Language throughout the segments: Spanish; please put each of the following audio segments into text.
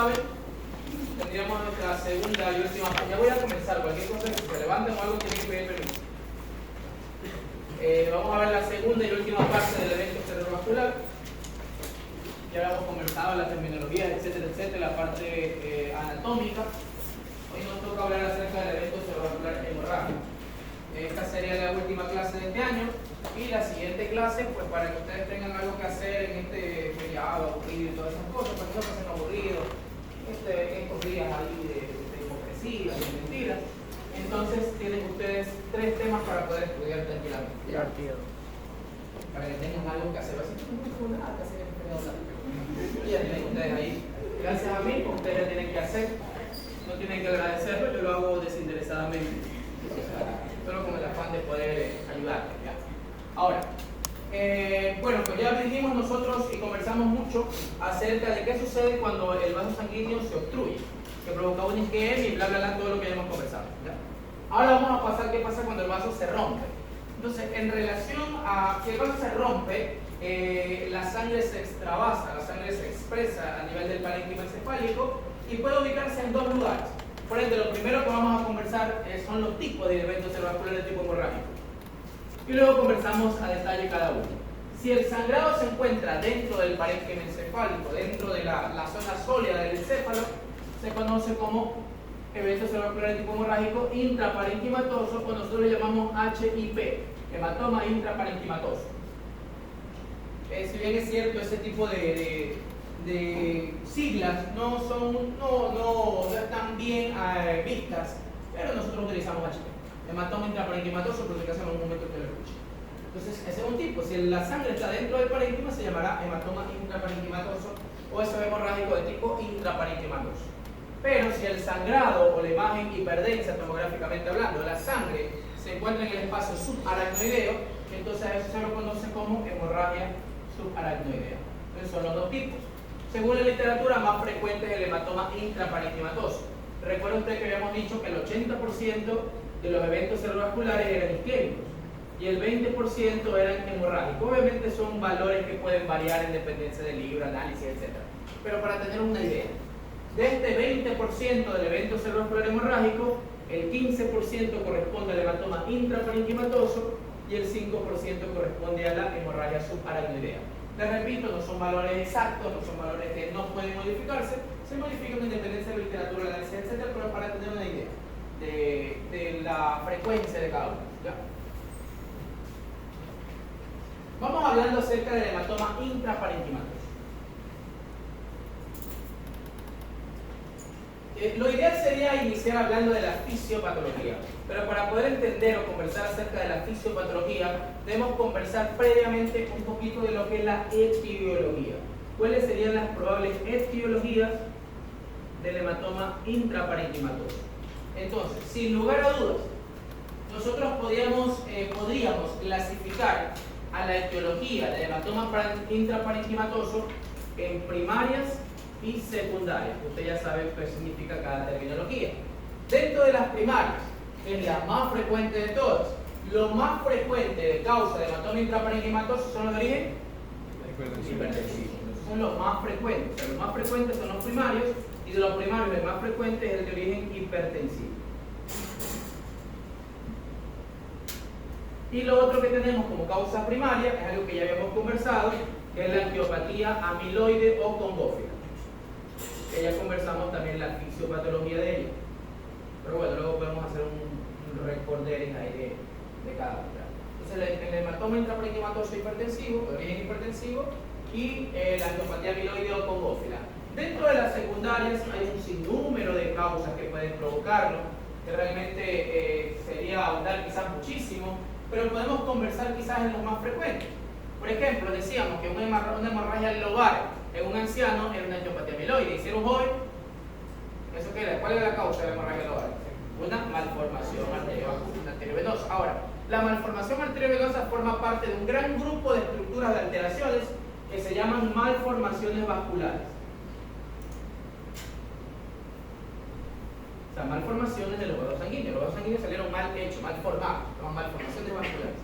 saben, tendríamos nuestra segunda y última parte. Ya voy a comenzar, cualquier cosa que se levanten o algo tiene que pedir permiso. Vamos a ver la segunda y última parte del evento cerebrovascular. Ya habíamos conversado la terminología, etcétera, etcétera, la parte anatómica. Hoy nos toca hablar acerca del evento cerebrovascular hemorrágico. Esta sería la última clase de este año y la siguiente clase, pues para que ustedes tengan algo que hacer en este feriado, aburrido y todas esas cosas, para que no pasen aburridos, estos días ahí de hipocresía, de mentiras. Entonces tienen ustedes 3 temas para poder estudiar tranquilamente. Divertido. Para que tengan algo que hacer. Así que no tengo nada que hacer en el feriado. Ya tienen ustedes ahí. Gracias a mí, ustedes ya tienen que hacer. No tienen que agradecerlo, yo lo hago desinteresadamente. Solo con el afán de poder ayudarles. ¿Ya? Ahora, bueno, pues ya dijimos nosotros y conversamos mucho acerca de qué sucede cuando el vaso sanguíneo se obstruye, que provoca un isquemia y bla, bla, bla, todo lo que ya hemos conversado. ¿Ya? Ahora vamos a pasar qué pasa cuando el vaso se rompe. Entonces, en relación a que el vaso se rompe, la sangre se extravasa, la sangre se expresa a nivel del parénquima encefálico y puede ubicarse en 2 lugares. Por ende, lo primero que vamos a conversar son los tipos de eventos cerebrovasculares de tipo hemorrágico. Y luego conversamos a detalle cada uno. Si el sangrado se encuentra dentro del parénquima encefálico, dentro de la zona sólida del encéfalo, se conoce como evento cerebrovascular de tipo hemorrágico intraparenquimatoso, o nosotros le llamamos HIP, hematoma intraparenquimatoso. Si bien es cierto, ese tipo de siglas no están bien vistas, pero nosotros utilizamos HIP, hematoma intraparenquimatoso, por si acaso en algún momento usted lo escuche. Entonces, ese es un tipo. Si la sangre está dentro del parénquima, se llamará hematoma intraparenquimatoso o eso hemorrágico de tipo intraparenquimatoso. Pero si el sangrado o la imagen hiperdensa, tomográficamente hablando, la sangre se encuentra en el espacio subaracnoideo, entonces a eso se lo conoce como hemorragia subaracnoidea. Entonces son los 2 tipos. Según la literatura, más frecuente es el hematoma intraparenquimatoso. Recuerda usted que habíamos dicho que el 80% de los eventos cerebrovasculares eran isquémicos y el 20% eran hemorrágicos. Obviamente son valores que pueden variar en dependencia del libro, análisis, etc. Pero para tener una idea, de este 20% del evento cerebrovascular hemorrágico, el 15% corresponde al hematoma intraparenquimatoso y el 5% corresponde a la hemorragia subaracnoidea. Les repito, no son valores exactos, no son valores que no pueden modificarse, se modifican en dependencia de la literatura, la análisis, etc., pero para tener una idea de la frecuencia de cada uno. ¿Ya? Vamos hablando acerca del hematoma intraparenquimatoso. Lo ideal sería iniciar hablando de la fisiopatología, pero para poder entender o conversar acerca de la fisiopatología, debemos conversar previamente un poquito de lo que es la etiología. ¿Cuáles serían las probables etiologías del hematoma intraparenquimatoso? Entonces, sin lugar a dudas, nosotros podríamos clasificar a la etiología del hematoma intraparenquimatoso en primarias y secundarias. Usted ya sabe qué significa cada terminología. Dentro de las primarias, que es la más frecuente de todas, lo más frecuente de causa de hematoma intraparenquimatoso son los de origen hipertensivo. Son los más frecuentes. O sea, los más frecuentes son los primarios, y de los primarios el más frecuente es el de origen hipertensivo. Y lo otro que tenemos como causa primaria es algo que ya habíamos conversado, que es la angiopatía amiloide o congófila. Que ya conversamos también la fisiopatología de ella. Pero bueno, luego podemos hacer un recordering ahí de cada una. Entonces, el hematoma intraparenquimatoso hipertensivo, de origen hipertensivo, y la angiopatía amiloide o congófila. Dentro de las secundarias hay un sinnúmero de causas que pueden provocarlo, que realmente sería ahondar quizás muchísimo, pero podemos conversar quizás en los más frecuentes. Por ejemplo, decíamos que una hemorragia lobar en un anciano era una angiopatía amiloide. ¿Y si era un joven? ¿Eso qué era? ¿Cuál era la causa de la hemorragia lobar? Una malformación arteriovenosa. Ahora, la malformación arteriovenosa forma parte de un gran grupo de estructuras de alteraciones que se llaman malformaciones vasculares. O sea, malformaciones de los vasos sanguíneos. Los vasos sanguíneos salieron mal hechos, mal formados, son malformaciones vasculares.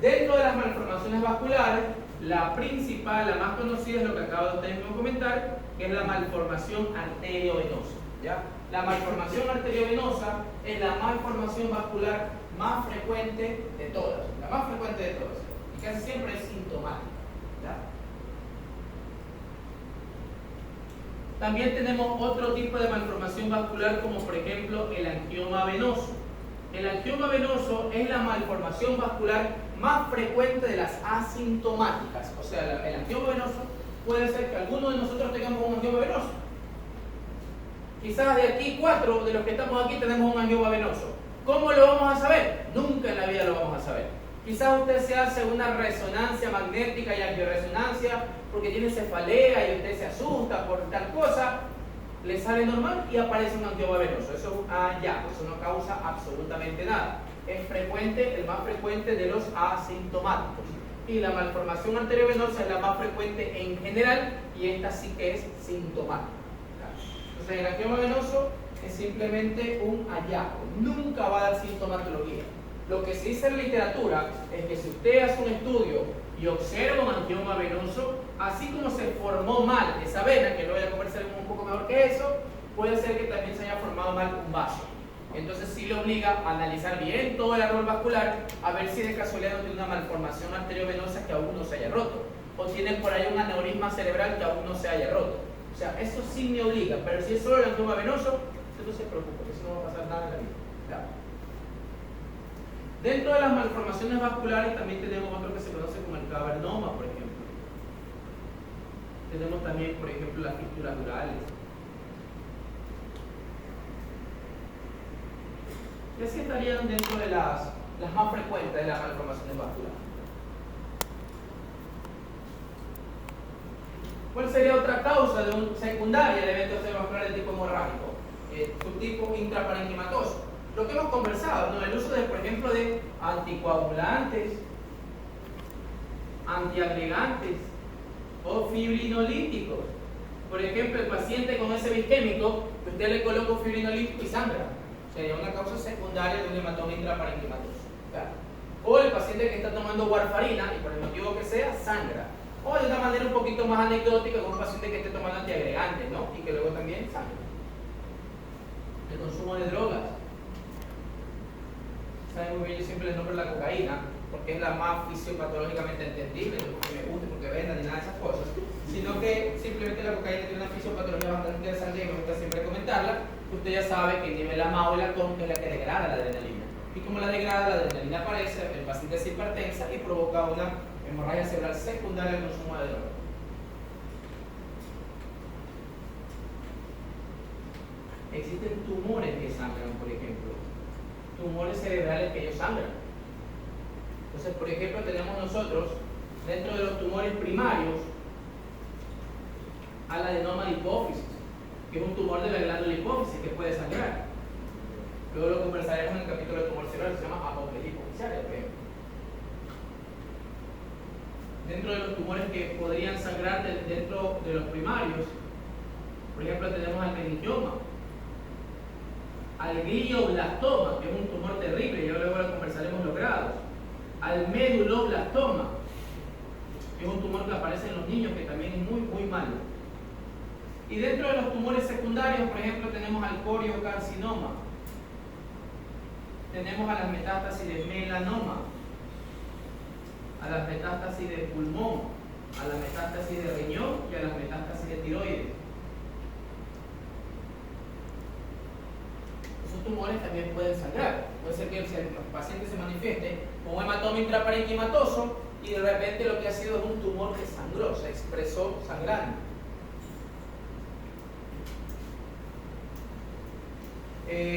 Dentro de las malformaciones vasculares, la principal, la más conocida es lo que acabo de ustedes mismos comentar, que es la malformación arteriovenosa. ¿Ya? La malformación arteriovenosa es la malformación vascular más frecuente de todas, la más frecuente de todas, y casi siempre es sintomática. ¿Ya? También tenemos otro tipo de malformación vascular, como por ejemplo el angioma venoso. El angioma venoso es la malformación vascular más frecuente de las asintomáticas. O sea, el angioma venoso puede ser que alguno de nosotros tengamos un angioma venoso. Quizás de aquí 4 de los que estamos aquí tenemos un angioma venoso. ¿Cómo lo vamos a saber? Nunca en la vida lo vamos a saber. Quizás usted se hace una resonancia magnética y angioresonancia porque tiene cefalea y usted se asusta por tal cosa, le sale normal y aparece un angioma venoso. Eso eso no causa absolutamente nada. Es frecuente, el más frecuente de los asintomáticos. Y la malformación arteriovenosa es la más frecuente en general y esta sí que es sintomática. Entonces el angioma venoso es simplemente un hallazgo, nunca va a dar sintomatología. Lo que se dice en la literatura es que si usted hace un estudio y observa un angioma venoso, así como se formó mal esa vena, que lo voy a conversar un poco mejor que eso, puede ser que también se haya formado mal un vaso. Entonces sí le obliga a analizar bien todo el árbol vascular, a ver si de casualidad no tiene una malformación arteriovenosa que aún no se haya roto, o tiene por ahí un aneurisma cerebral que aún no se haya roto. O sea, eso sí me obliga, pero si es solo el angioma venoso, usted no se preocupe, que eso no va a pasar nada en la vida. ¿Ya? Dentro de las malformaciones vasculares también tenemos otro que se conoce como el cavernoma, por ejemplo. Tenemos también, por ejemplo, las fístulas durales. Y así estarían dentro de las más frecuentes de las malformaciones vasculares. ¿Cuál sería otra causa de un secundaria de evento cerebrovascular de tipo hemorrágico? Subtipo intraparenquimatoso. Lo que hemos conversado, ¿no? El uso de, por ejemplo, de anticoagulantes, antiagregantes o fibrinolíticos. Por ejemplo, el paciente con ese isquémico, usted le coloca un fibrinolítico y sangra. Sería una causa secundaria de un hematoma intraparenquimatoso. ¿Ya? O el paciente que está tomando warfarina y por el motivo que sea, sangra. O de una manera un poquito más anecdótica, con un paciente que esté tomando antiagregantes, ¿no? Y que luego también sangra. El consumo de drogas. Saben muy bien, yo siempre les nombro la cocaína, porque es la más fisiopatológicamente entendible, no porque me guste, porque venda, ni nada de esas cosas, sino que simplemente la cocaína tiene una fisiopatología bastante interesante y me gusta siempre comentarla. Usted ya sabe que el nivel AMA o el ATOM es la que degrada la adrenalina. Y como la degrada, la adrenalina aparece, el paciente se hipertensa y provoca una hemorragia cerebral secundaria al consumo de drogas. Existen tumores que sangran, por ejemplo. Tumores cerebrales que ellos sangran. Entonces, por ejemplo, tenemos nosotros, dentro de los tumores primarios, al adenoma de hipófisis, que es un tumor de la glándula hipófisis que puede sangrar. Luego lo conversaremos en el capítulo de tumor cerebral, se llama apoplejía hipofisiaria, por ejemplo. Dentro de los tumores que podrían sangrar dentro de los primarios, por ejemplo, tenemos al meningioma, al glioblastoma, que es un tumor terrible, y luego lo conversaremos los grados, al meduloblastoma, que es un tumor que aparece en los niños, que también es muy, muy malo. Y dentro de los tumores secundarios, por ejemplo, tenemos al coriocarcinoma, tenemos a las metástasis de melanoma, a las metástasis de pulmón, a las metástasis de riñón y a las metástasis de tiroides. Esos tumores también pueden sangrar. Puede ser que el paciente se manifieste con un hematoma intraparenquimatoso y de repente lo que ha sido es un tumor que sangró, se expresó sangrando.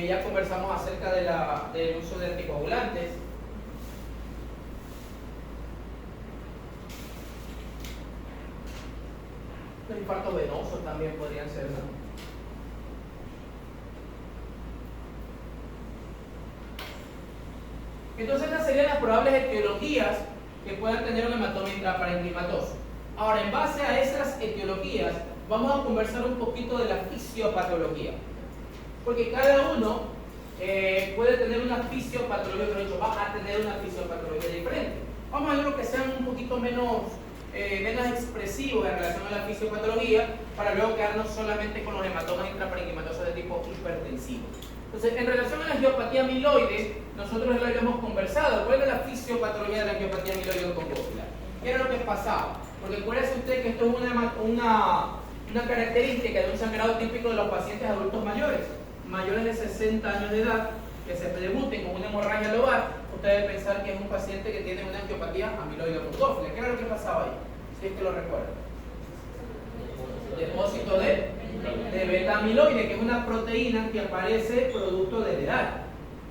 Ya conversamos acerca del uso de anticoagulantes. Los infartos venosos también podrían ser, ¿no? Entonces estas serían las probables etiologías que puedan tener un hematoma intraparenquimatoso. Ahora, en base a esas etiologías, vamos a conversar un poquito de la fisiopatología. Porque cada uno puede tener una fisiopatología, pero va a tener una fisiopatología diferente. Vamos a ver lo que sean un poquito menos menos expresivos en relación a la fisiopatología, para luego quedarnos solamente con los hematomas intraparenquimatosos de tipo hipertensivo. Entonces, en relación a la angiopatía amiloide, nosotros lo habíamos conversado. ¿Cuál era la fisiopatología de la angiopatía amiloide oncogógila? ¿Qué era lo que pasaba? Porque acuérdese usted que esto es una característica de un sangrado típico de los pacientes adultos mayores de 60 años de edad, que se debuten con una hemorragia lobar. Usted debe pensar que es un paciente que tiene una angiopatía amiloide oncogógila. ¿Qué era lo que pasaba ahí? Si es que lo recuerdan. Depósito de beta amiloide, que es una proteína que aparece producto de la edad.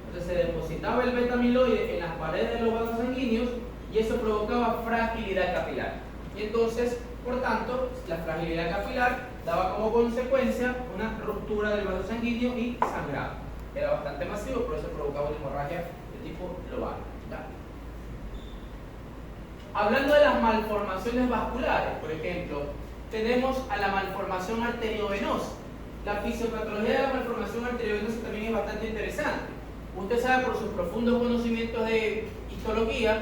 Entonces se depositaba el beta amiloide en las paredes de los vasos sanguíneos y eso provocaba fragilidad capilar. Y entonces, por tanto, la fragilidad capilar daba como consecuencia una ruptura del vaso sanguíneo y sangrado. Era bastante masivo, por eso provocaba una hemorragia de tipo lobar. ¿Ya? Hablando de las malformaciones vasculares, por ejemplo, tenemos a la malformación arteriovenosa. La fisiopatología de la malformación arteriovenosa también es bastante interesante. Usted sabe por sus profundos conocimientos de histología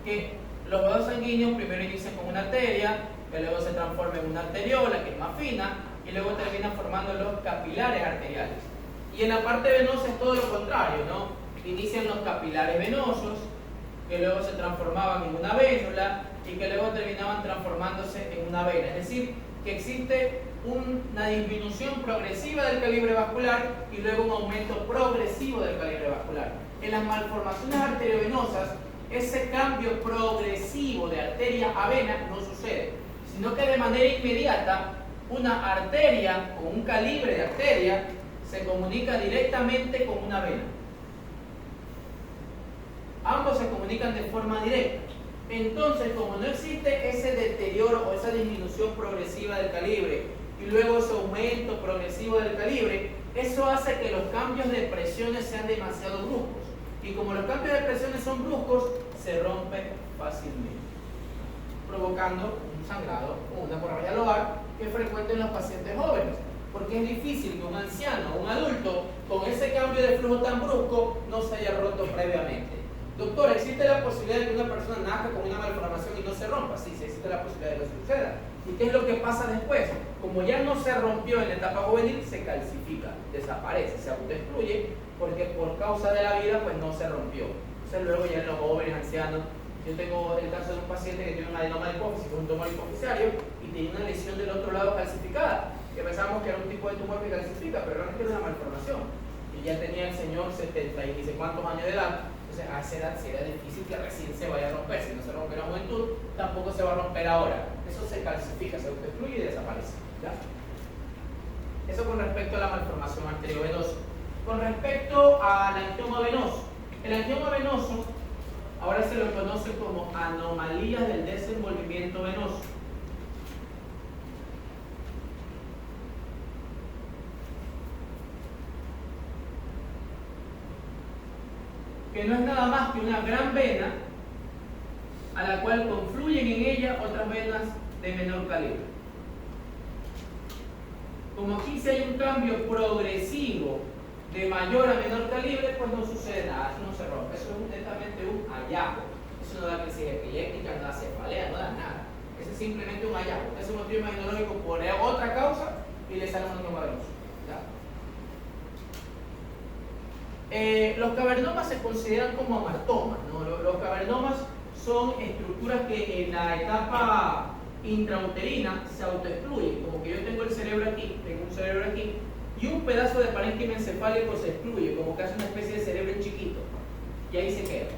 que los vasos sanguíneos primero inician con una arteria, que luego se transforma en una arteriola, que es más fina, y luego termina formando los capilares arteriales. Y en la parte venosa es todo lo contrario, ¿no? Inician los capilares venosos, que luego se transformaban en una vénula y que luego terminaban transformándose en una vena. Es decir, que existe una disminución progresiva del calibre vascular y luego un aumento progresivo del calibre vascular. En las malformaciones arteriovenosas, ese cambio progresivo de arteria a vena no sucede, sino que de manera inmediata una arteria con un calibre de arteria se comunica directamente con una vena. Ambos se comunican de forma directa. Entonces, como no existe ese deterioro o esa disminución progresiva del calibre y luego ese aumento progresivo del calibre, eso hace que los cambios de presiones sean demasiado bruscos. Y como los cambios de presiones son bruscos, se rompen fácilmente, provocando un sangrado o una hemorragia lobar que es frecuente en los pacientes jóvenes. Porque es difícil que un anciano o un adulto con ese cambio de flujo tan brusco no se haya roto previamente. Doctor, ¿existe la posibilidad de que una persona nazca con una malformación y no se rompa? Sí, sí existe la posibilidad de que eso suceda. ¿Y qué es lo que pasa después? Como ya no se rompió en la etapa juvenil, se calcifica, desaparece, se autoexcluye, porque por causa de la vida pues no se rompió. Entonces luego ya en los jóvenes, ancianos, yo tengo el caso de un paciente que tiene un adenoma de hipófisis, un tumor hipoficiario, y tiene una lesión del otro lado calcificada, que pensábamos que era un tipo de tumor que calcifica, pero realmente era una malformación. Y ya tenía el señor 70 y dice cuántos años de edad. Entonces a esa edad sería difícil que recién se vaya a romper. Si no se rompe en la juventud, tampoco se va a romper ahora. Eso se calcifica, se autoexcluye y desaparece. ¿Ya? Eso con respecto a la malformación arteriovenosa. Con respecto al angioma venoso. El angioma venoso ahora se lo conoce como anomalías del desenvolvimiento venoso. Que no es nada más que una gran vena a la cual confluyen en ella otras venas de menor calibre. Como aquí si hay un cambio progresivo de mayor a menor calibre, pues no sucede nada, eso no se rompe, eso es netamente un hallazgo. Eso no da crisis epiléptica, no da cefalea, no da nada. Eso es simplemente un hallazgo. Usted hace un estudio imaginológico por otra causa y le sale un angioma venoso. Los cavernomas se consideran como amartomas, ¿no? Los cavernomas son estructuras que en la etapa intrauterina se autoexcluyen, como que yo tengo el cerebro aquí, tengo un cerebro aquí, y un pedazo de parénquima encefálico se excluye, como que hace una especie de cerebro chiquito, y ahí se queda.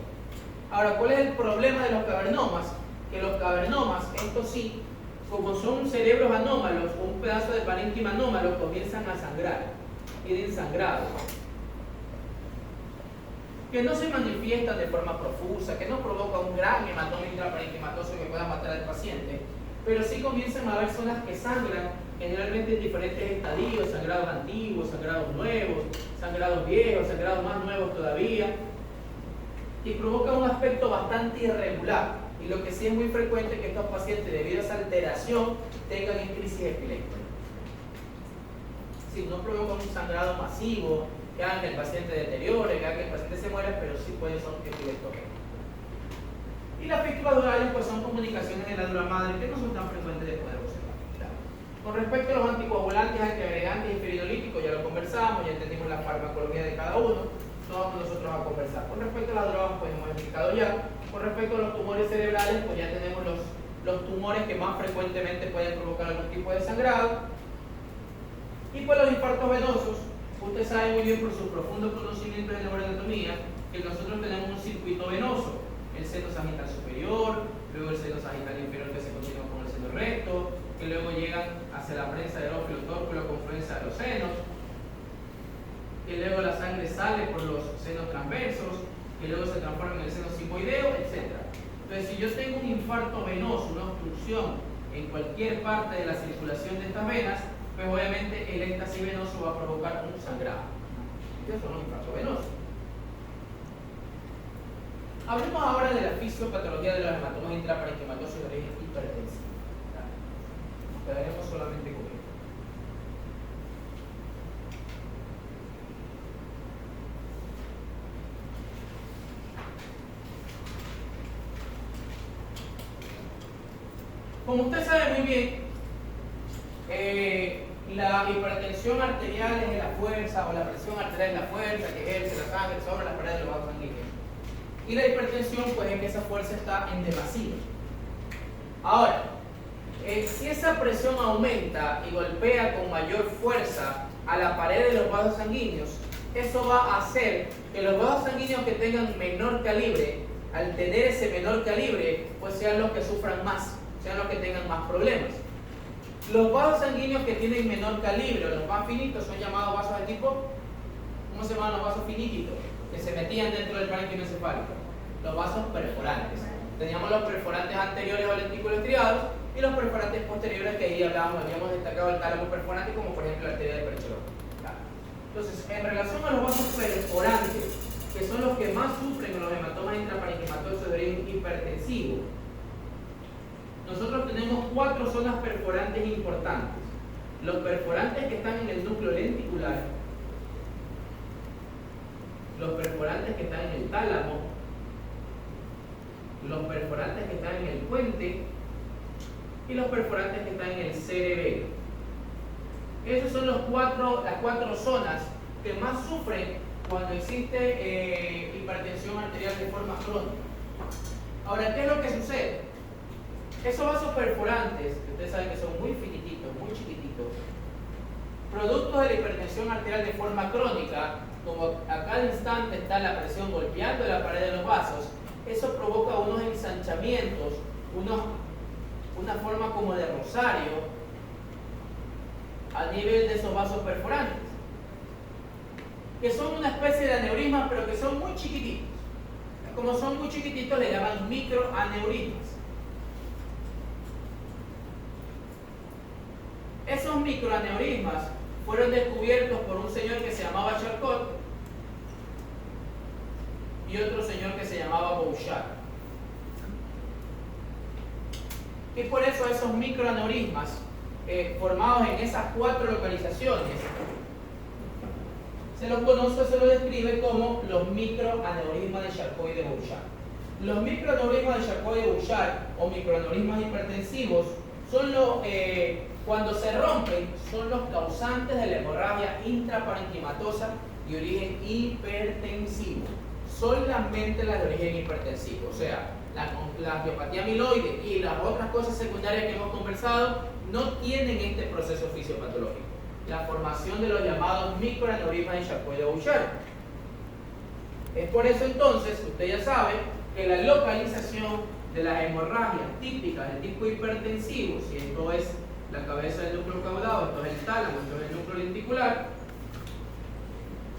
Ahora, ¿cuál es el problema de los cavernomas? Que los cavernomas, estos sí, como son cerebros anómalos o un pedazo de parénquima anómalo, comienzan a sangrar, queden sangrados, que no se manifiestan de forma profusa, que no provoca un gran hematoma intraparenquimatoso que pueda matar al paciente, pero sí comienzan a haber zonas que sangran, generalmente en diferentes estadios, sangrados antiguos, sangrados nuevos, sangrados viejos, sangrados más nuevos todavía, y provoca un aspecto bastante irregular. Y lo que sí es muy frecuente es que estos pacientes, debido a esa alteración, tengan crisis epiléptica. Si no provoca un sangrado masivo, que hagan que el paciente deteriore, que hagan que el paciente se muera, pero sí puede ser epileptógeno. Y las fístulas durales pues son comunicaciones de la dura madre que no son tan frecuentes de poder observar. Con respecto a los anticoagulantes, antiagregantes y feridolíticos, ya lo conversamos, ya entendimos la farmacología de cada uno, no vamos nosotros a conversar. Con respecto a las drogas, pues hemos explicado ya. Con respecto a los tumores cerebrales, pues ya tenemos los tumores que más frecuentemente pueden provocar algún tipo de sangrado. Y pues los infartos venosos, usted sabe muy bien por su profundo conocimiento de neuroanatomía que nosotros tenemos un circuito venoso, el seno sagital superior, luego el seno sagital inferior que se continúa con el seno recto, que luego llegan hacia la prensa del óvulo tórculo, confluencia de los senos, que luego la sangre sale por los senos transversos, que luego se transforma en el seno sigmoideo, etc. Entonces, si yo tengo un infarto venoso, una obstrucción en cualquier parte de la circulación de estas venas, pues obviamente el éxtasis venoso va a provocar un sangrado. Estos son los infartos venosos. Hablemos ahora de la fisiopatología de los hematomas intraparenquimatosos de origen hipertensivo. Nos quedaremos solamente con esto. Como usted sabe muy bien, la hipertensión arterial es la fuerza, o la presión arterial es la fuerza que ejerce la sangre sobre las paredes de los vasos sanguíneos. Y la hipertensión, pues es que esa fuerza está en demasía. Ahora, si esa presión aumenta y golpea con mayor fuerza a la pared de los vasos sanguíneos, eso va a hacer que los vasos sanguíneos que tengan menor calibre, al tener ese menor calibre, pues sean los que sufran más, sean los que tengan más problemas. Los vasos sanguíneos que tienen menor calibre, o los más finitos, son llamados vasos de tipo, ¿cómo se llaman los vasos finititos? Que se metían dentro del parénquima encefálico. Los vasos perforantes. Teníamos los perforantes anteriores o lentículos estriados y los perforantes posteriores que ahí habíamos destacado el tálamo perforante, como por ejemplo la arteria de Percherón. Entonces, en relación a los vasos perforantes, que son los que más sufren con los hematomas intraparenquimatosos de origen hipertensivo, nosotros tenemos 4 zonas perforantes importantes. Los perforantes que están en el núcleo lenticular, los perforantes que están en el tálamo, los perforantes que están en el puente y los perforantes que están en el cerebelo. Esas son las 4 zonas que más sufren cuando existe hipertensión arterial de forma crónica. Ahora, ¿qué es lo que sucede? Esos vasos perforantes, que ustedes saben que son muy finititos, muy chiquititos, productos de la hipertensión arterial de forma crónica, como a cada instante está la presión golpeando la pared de los vasos, eso provoca unos ensanchamientos, una forma como de rosario a nivel de esos vasos perforantes, que son una especie de aneurismas, pero que son muy chiquititos. Como son muy chiquititos, le llaman microaneurismas. Esos microaneurismas fueron descubiertos por un señor que se llamaba Charcot y otro señor que se llamaba Bouchard. Y por eso esos microaneurismas formados en esas 4 localizaciones se los conoce, se los describe como los microaneurismas de Charcot y de Bouchard. Los microaneurismas de Charcot y de Bouchard, o microaneurismas hipertensivos, son cuando se rompen, son los causantes de la hemorragia intraparenquimatosa de origen hipertensivo. Solamente las de origen hipertensivo, o sea, la angiopatía amiloide y las otras cosas secundarias que hemos conversado no tienen este proceso fisiopatológico, la formación de los llamados microaneurismas de Charcot y de Bouchard. Es por eso entonces, usted ya sabe que la localización de las hemorragias típicas del tipo hipertensivo, si esto es la cabeza del núcleo caudado, esto es el tálamo, esto es el núcleo lenticular,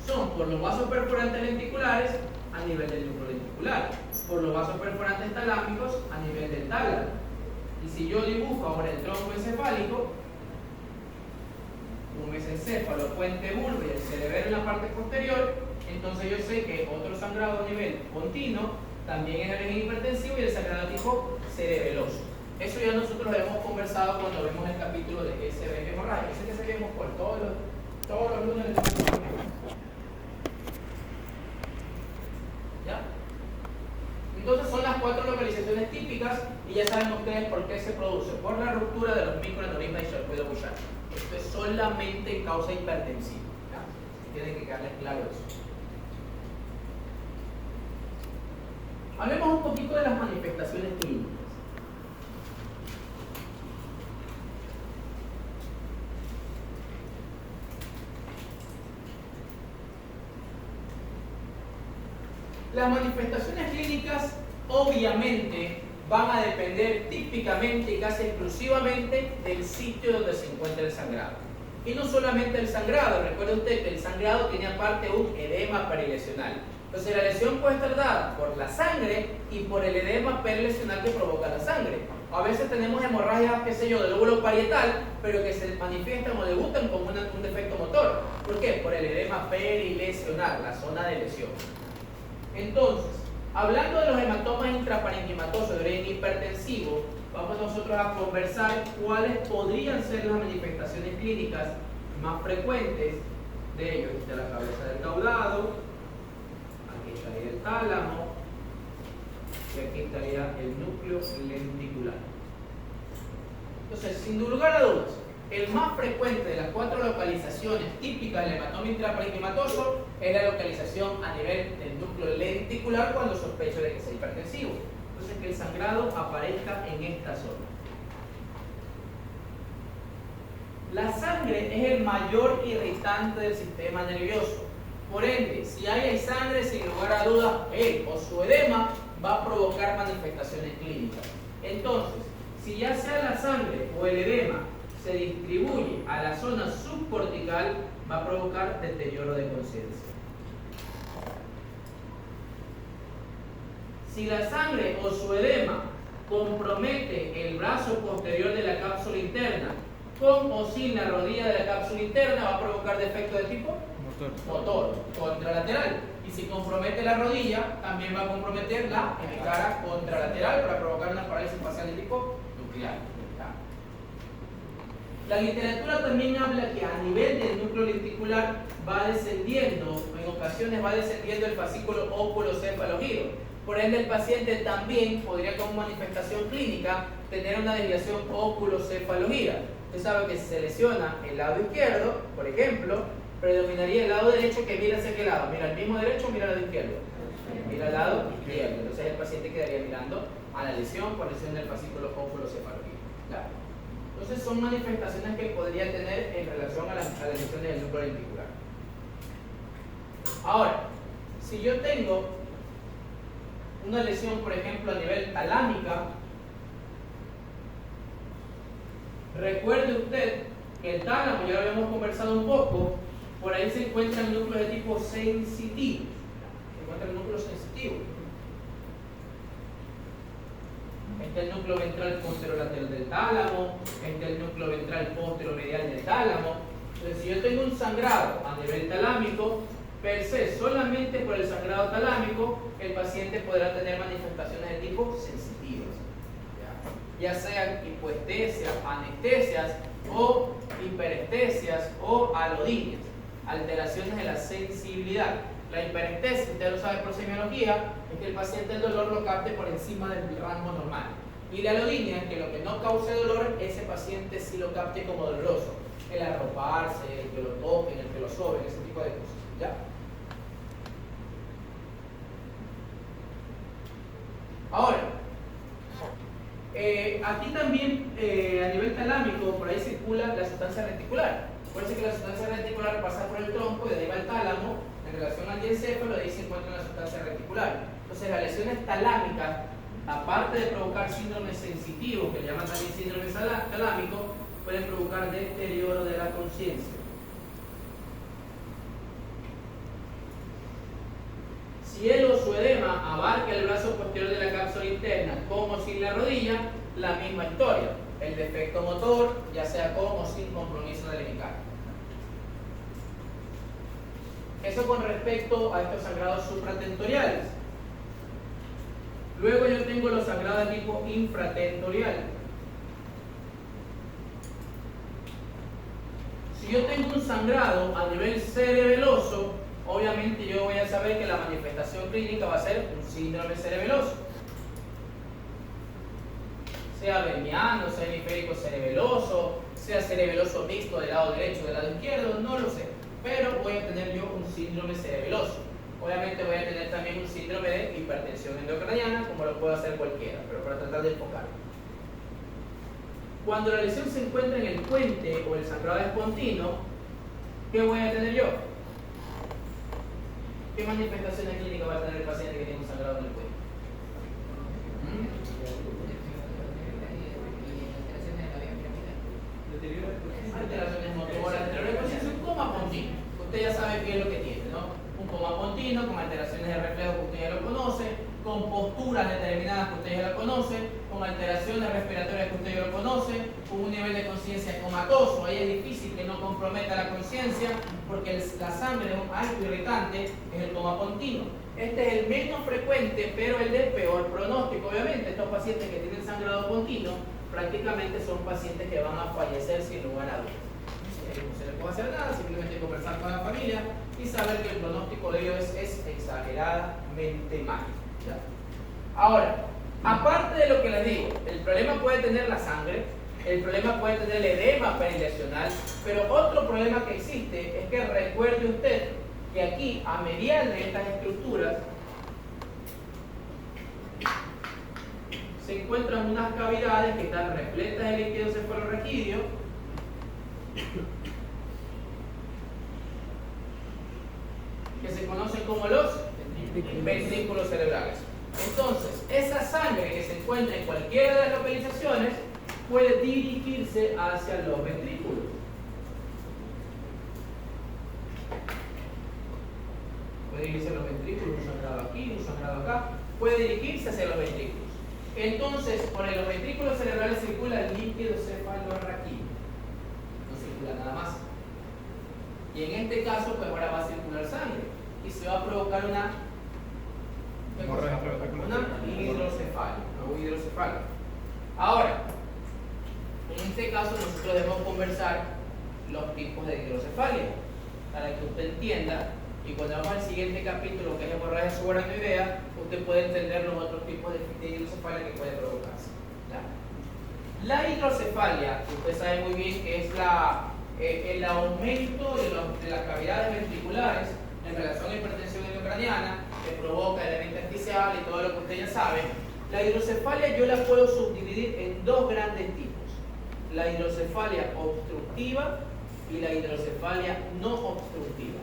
son por los vasos perforantes lenticulares a nivel del núcleo lenticular, por los vasos perforantes talámicos a nivel del tálamo. Y si yo dibujo ahora el tronco encefálico, un mesencéfalo, puente bulbo y el cerebelo en la parte posterior, entonces yo sé que otro sangrado a nivel continuo también es de origen hipertensivo y el sangrado tipo cerebeloso. Eso ya nosotros lo hemos conversado cuando vemos el capítulo de SB hemorrágico. Ese que seguimos por todos los lunes. ¿Ya? Entonces son las 4 localizaciones típicas y ya saben ustedes por qué se produce. Por la ruptura de los microaneurismas y circuito Bouchard. Esto es solamente en causa hipertensiva. Tienen que quedarles claro eso. Hablemos un poquito de las manifestaciones clínicas. Las manifestaciones clínicas obviamente van a depender típicamente y casi exclusivamente del sitio donde se encuentra el sangrado. Y no solamente el sangrado, recuerde usted que el sangrado tiene aparte un edema perilesional. Entonces la lesión puede estar dada por la sangre y por el edema perilesional que provoca la sangre. A veces tenemos hemorragias, qué sé yo, del lóbulo parietal, pero que se manifiestan o debutan como un defecto motor. ¿Por qué? Por el edema perilesional, la zona de lesión. Entonces, hablando de los hematomas intraparenquimatosos de origen hipertensivo, vamos nosotros a conversar cuáles podrían ser las manifestaciones clínicas más frecuentes de ellos. Aquí está la cabeza del caudado, aquí estaría el tálamo y aquí estaría el núcleo lenticular. Entonces, sin lugar a dudas, el más frecuente de las 4 localizaciones típicas del hematoma intraparenquimatoso es la localización a nivel del núcleo lenticular cuando sospecho de que sea hipertensivo. Entonces, que el sangrado aparezca en esta zona. La sangre es el mayor irritante del sistema nervioso. Por ende, si hay sangre, sin lugar a dudas, él o su edema va a provocar manifestaciones clínicas. Entonces, si ya sea la sangre o el edema se distribuye a la zona subcortical, va a provocar deterioro de conciencia. Si la sangre o su edema compromete el brazo posterior de la cápsula interna, con o sin la rodilla de la cápsula interna, va a provocar defecto de tipo motor contralateral. Y si compromete la rodilla, también va a comprometer la hemicara contralateral para provocar una parálisis facial de tipo nuclear. La literatura también habla que a nivel del núcleo lenticular va descendiendo, en ocasiones va descendiendo el fascículo óculo-cefalogiro. Por ende, el paciente también podría, como manifestación clínica, tener una desviación óculo-cefalogira. Usted sabe que si se lesiona el lado izquierdo, por ejemplo, predominaría el lado derecho, que mira hacia qué lado. Mira al mismo derecho, mira al lado izquierdo. Mira al lado izquierdo. Entonces el paciente quedaría mirando a la lesión por lesión del fascículo óculo-cefalogiro. ¿Claro? Entonces son manifestaciones que podría tener en relación a las lesiones del núcleo lenticular. Ahora, si yo tengo una lesión, por ejemplo, a nivel talámica, recuerde usted que el tálamo, ya lo habíamos conversado un poco, por ahí se encuentran núcleos de tipo sensitivo. Se encuentran núcleos sensitivos. Este es el núcleo ventral posterolateral del tálamo, este es el núcleo ventral posteromedial del tálamo. Entonces, si yo tengo un sangrado a nivel talámico, per se, solamente por el sangrado talámico, el paciente podrá tener manifestaciones de tipo sensitivas. Ya sean hipoestesias, anestesias o hiperestesias o alodinias, alteraciones de la sensibilidad. La hiperestesia, usted lo sabe por semiología, es que el paciente el dolor lo capte por encima del rango normal. Y la alodinia es que lo que no cause dolor, ese paciente sí lo capte como doloroso. El arroparse, el que lo toquen, el que lo soben, ese tipo de cosas. ¿Ya? Ahora, aquí también a nivel talámico, por ahí circula la sustancia reticular. Acuérdense que la sustancia reticular pasa por el tronco y de ahí va el tálamo. En relación al diencéfalo, de ahí se encuentra la sustancia reticular. Entonces, las lesiones talámicas, aparte de provocar síndromes sensitivos, que le llaman también síndrome talámico, pueden provocar deterioro de la conciencia. Si él o su edema abarca el brazo posterior de la cápsula interna, como sin la rodilla, la misma historia. El defecto motor, ya sea con o sin compromiso del hemicara. Eso con respecto a estos sangrados supratentoriales. Luego yo tengo los sangrados de tipo infratentorial. Si yo tengo un sangrado a nivel cerebeloso, obviamente yo voy a saber que la manifestación clínica va a ser un síndrome cerebeloso. sea veniano, sea hemisférico cerebeloso, sea cerebeloso mixto del lado derecho o del lado izquierdo, no lo sé. Pero voy a tener yo un síndrome cerebeloso. Obviamente voy a tener también un síndrome de hipertensión endocraniana, como lo puede hacer cualquiera, pero para tratar de enfocar. Cuando la lesión se encuentra en el puente o el sangrado espontino, ¿qué voy a tener yo? ¿Qué manifestaciones clínicas va a tener el paciente que tiene un sangrado en el puente? Alteraciones motoras, es un coma pontino. Usted ya sabe qué es lo que tiene, ¿no? Un coma pontino con alteraciones de reflejo que usted ya lo conoce, con posturas determinadas que usted ya lo conoce, con alteraciones respiratorias que usted ya lo conoce, con un nivel de conciencia comatoso. Ahí es difícil que no comprometa la conciencia porque la sangre es un alto irritante, es el coma pontino. Este es el menos frecuente, pero el de peor pronóstico. Obviamente, estos pacientes que tienen sangrado pontino prácticamente son pacientes que van a fallecer sin lugar a dudas. No se les puede hacer nada, simplemente conversar con la familia y saber que el pronóstico de ellos es exageradamente malo. ¿Ya? Ahora, aparte de lo que les digo, el problema puede tener la sangre, el problema puede tener el edema perilesional, pero otro problema que existe es que recuerde usted que aquí, a medial de estas estructuras, se encuentran unas cavidades que están repletas de líquido cefalorraquídeo que se conocen como los ventrículos cerebrales. Entonces, esa sangre que se encuentra en cualquiera de las localizaciones puede dirigirse hacia los ventrículos. Puede dirigirse a los ventrículos, un sangrado aquí, un sangrado acá, puede dirigirse hacia los ventrículos. Entonces, por los ventrículos cerebrales circula el líquido cefalorraquídeo. No circula nada más. Y en este caso, pues ahora va a circular sangre y se va a provocar una hidrocefalia. Ahora, en este caso nosotros debemos conversar los tipos de hidrocefalia para que usted entienda, y cuando vamos al siguiente capítulo, que es hemorragia subaracnoidea, usted puede entender los otros tipos de hidrocefalia que puede provocarse. ¿Ya? La hidrocefalia, usted sabe muy bien que es el aumento de las cavidades ventriculares en relación a hipertensión endocraniana que provoca edema intersticial y todo lo que usted ya sabe. La hidrocefalia yo la puedo subdividir en dos grandes tipos: la hidrocefalia obstructiva y la hidrocefalia no obstructiva.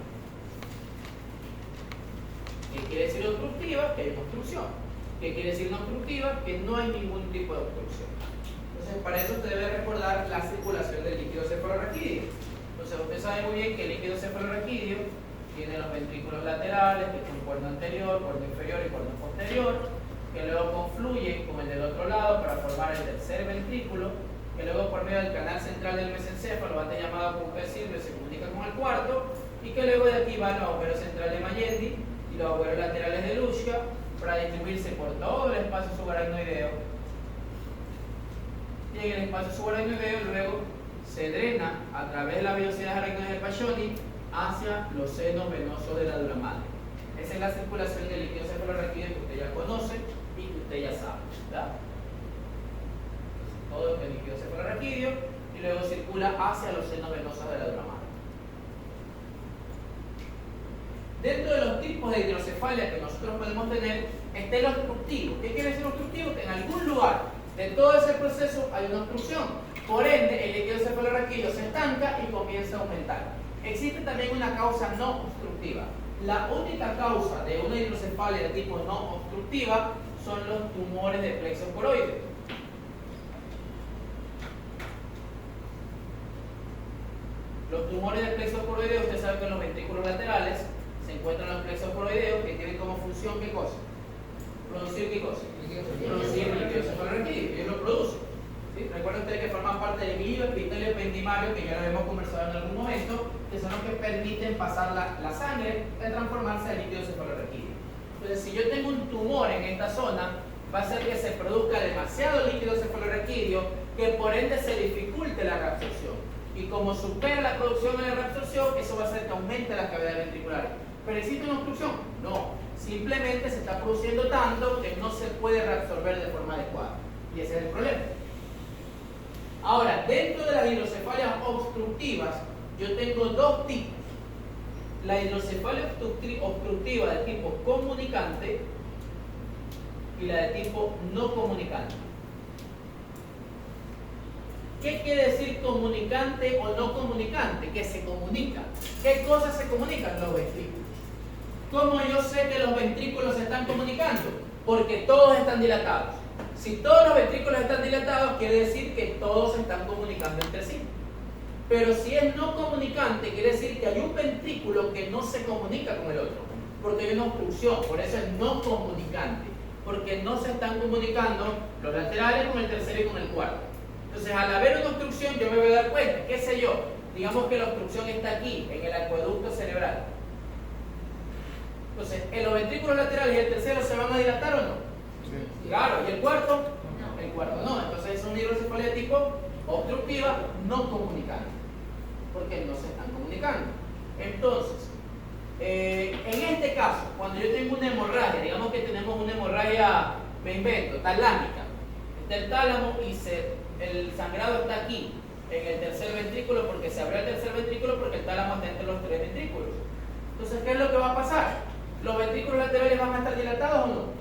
¿Qué quiere decir obstructiva? Que hay una obstrucción. ¿Qué quiere decir no obstructiva? Que no hay ningún tipo de obstrucción. Entonces, para eso usted debe recordar la circulación del líquido cefalorraquídeo. Entonces, usted sabe muy bien que el líquido cefalorraquídeo tiene los ventrículos laterales, que son cuerno anterior, cuerno inferior y cuerno posterior, que luego confluyen con el del otro lado para formar el tercer ventrículo, que luego por medio del canal central del mesencéfalo, antes llamado punto de Silver, se comunica con el cuarto, y que luego de aquí van los agujeros centrales de Magendie y los agujeros laterales de Luschia para distribuirse por todo el espacio subaracnoideo. Y en el espacio subaracnoideo luego se drena a través de las velocidades aracnoides de Paccioni hacia los senos venosos de la dura madre. Esa es la circulación del líquido cefalorraquídeo que usted ya conoce y que usted ya sabe, ¿verdad? Todo el líquido cefalorraquídeo y luego circula hacia los senos venosos de la dura madre. Dentro de los tipos de hidrocefalia que nosotros podemos tener está el obstructivo. ¿Qué quiere decir obstructivo? Que en algún lugar de todo ese proceso hay una obstrucción. Por ende, el líquido cefalorraquídeo se estanca y comienza a aumentar. Existe también una causa no obstructiva. La única causa de una hidrocefalia de tipo no obstructiva son los tumores de plexo coroideo. Los tumores de plexo coroideo, usted sabe que en los ventrículos laterales se encuentran los plexos coroideos que tienen como función ¿qué cosa? ¿Producir qué cosa? Producir líquido cefalorraquídeo. Ellos lo producen. ¿Sí? Recuerden ustedes que forman parte del hilo epitelio ependimario, que ya lo hemos conversado en algún momento, que son los que permiten pasar la sangre de transformarse en líquido cefalorraquídeo. Entonces, si yo tengo un tumor en esta zona, va a hacer que se produzca demasiado líquido cefalorraquídeo, que por ende se dificulte la reabsorción. Y como supera la producción de la reabsorción, eso va a hacer que aumente las cavidades ventriculares. ¿Pero existe una obstrucción? No. Simplemente se está produciendo tanto que no se puede reabsorber de forma adecuada. Y ese es el problema. Ahora, dentro de las hidrocefalias obstructivas, yo tengo dos tipos. La hidrocefalia obstructiva de tipo comunicante y la de tipo no comunicante. ¿Qué quiere decir comunicante o no comunicante? Que se comunica. ¿Qué cosas se comunican? Los ventrículos. ¿Cómo yo sé que los ventrículos se están comunicando? Porque todos están dilatados. Si todos los ventrículos están dilatados, quiere decir que todos se están comunicando entre sí. Pero si es no comunicante, quiere decir que hay un ventrículo que no se comunica con el otro, porque hay una obstrucción, por eso es no comunicante, porque no se están comunicando los laterales con el tercero y con el cuarto. Entonces, al haber una obstrucción, yo me voy a dar cuenta, qué sé yo, digamos que la obstrucción está aquí, en el acueducto cerebral. Entonces, ¿en los ventrículos laterales y el tercero se van a dilatar o no? Sí. Claro, ¿y el cuarto? No. El cuarto no, entonces es una hidrocefalia de tipo obstructiva no comunicante, porque no se están comunicando. Entonces, en este caso, cuando yo tengo una hemorragia, digamos que tenemos una hemorragia, me invento, talámica, está el tálamo y el sangrado está aquí, en el tercer ventrículo, porque se abrió el tercer ventrículo porque el tálamo está entre los tres ventrículos. Entonces, ¿qué es lo que va a pasar? ¿Los ventrículos laterales van a estar dilatados o no?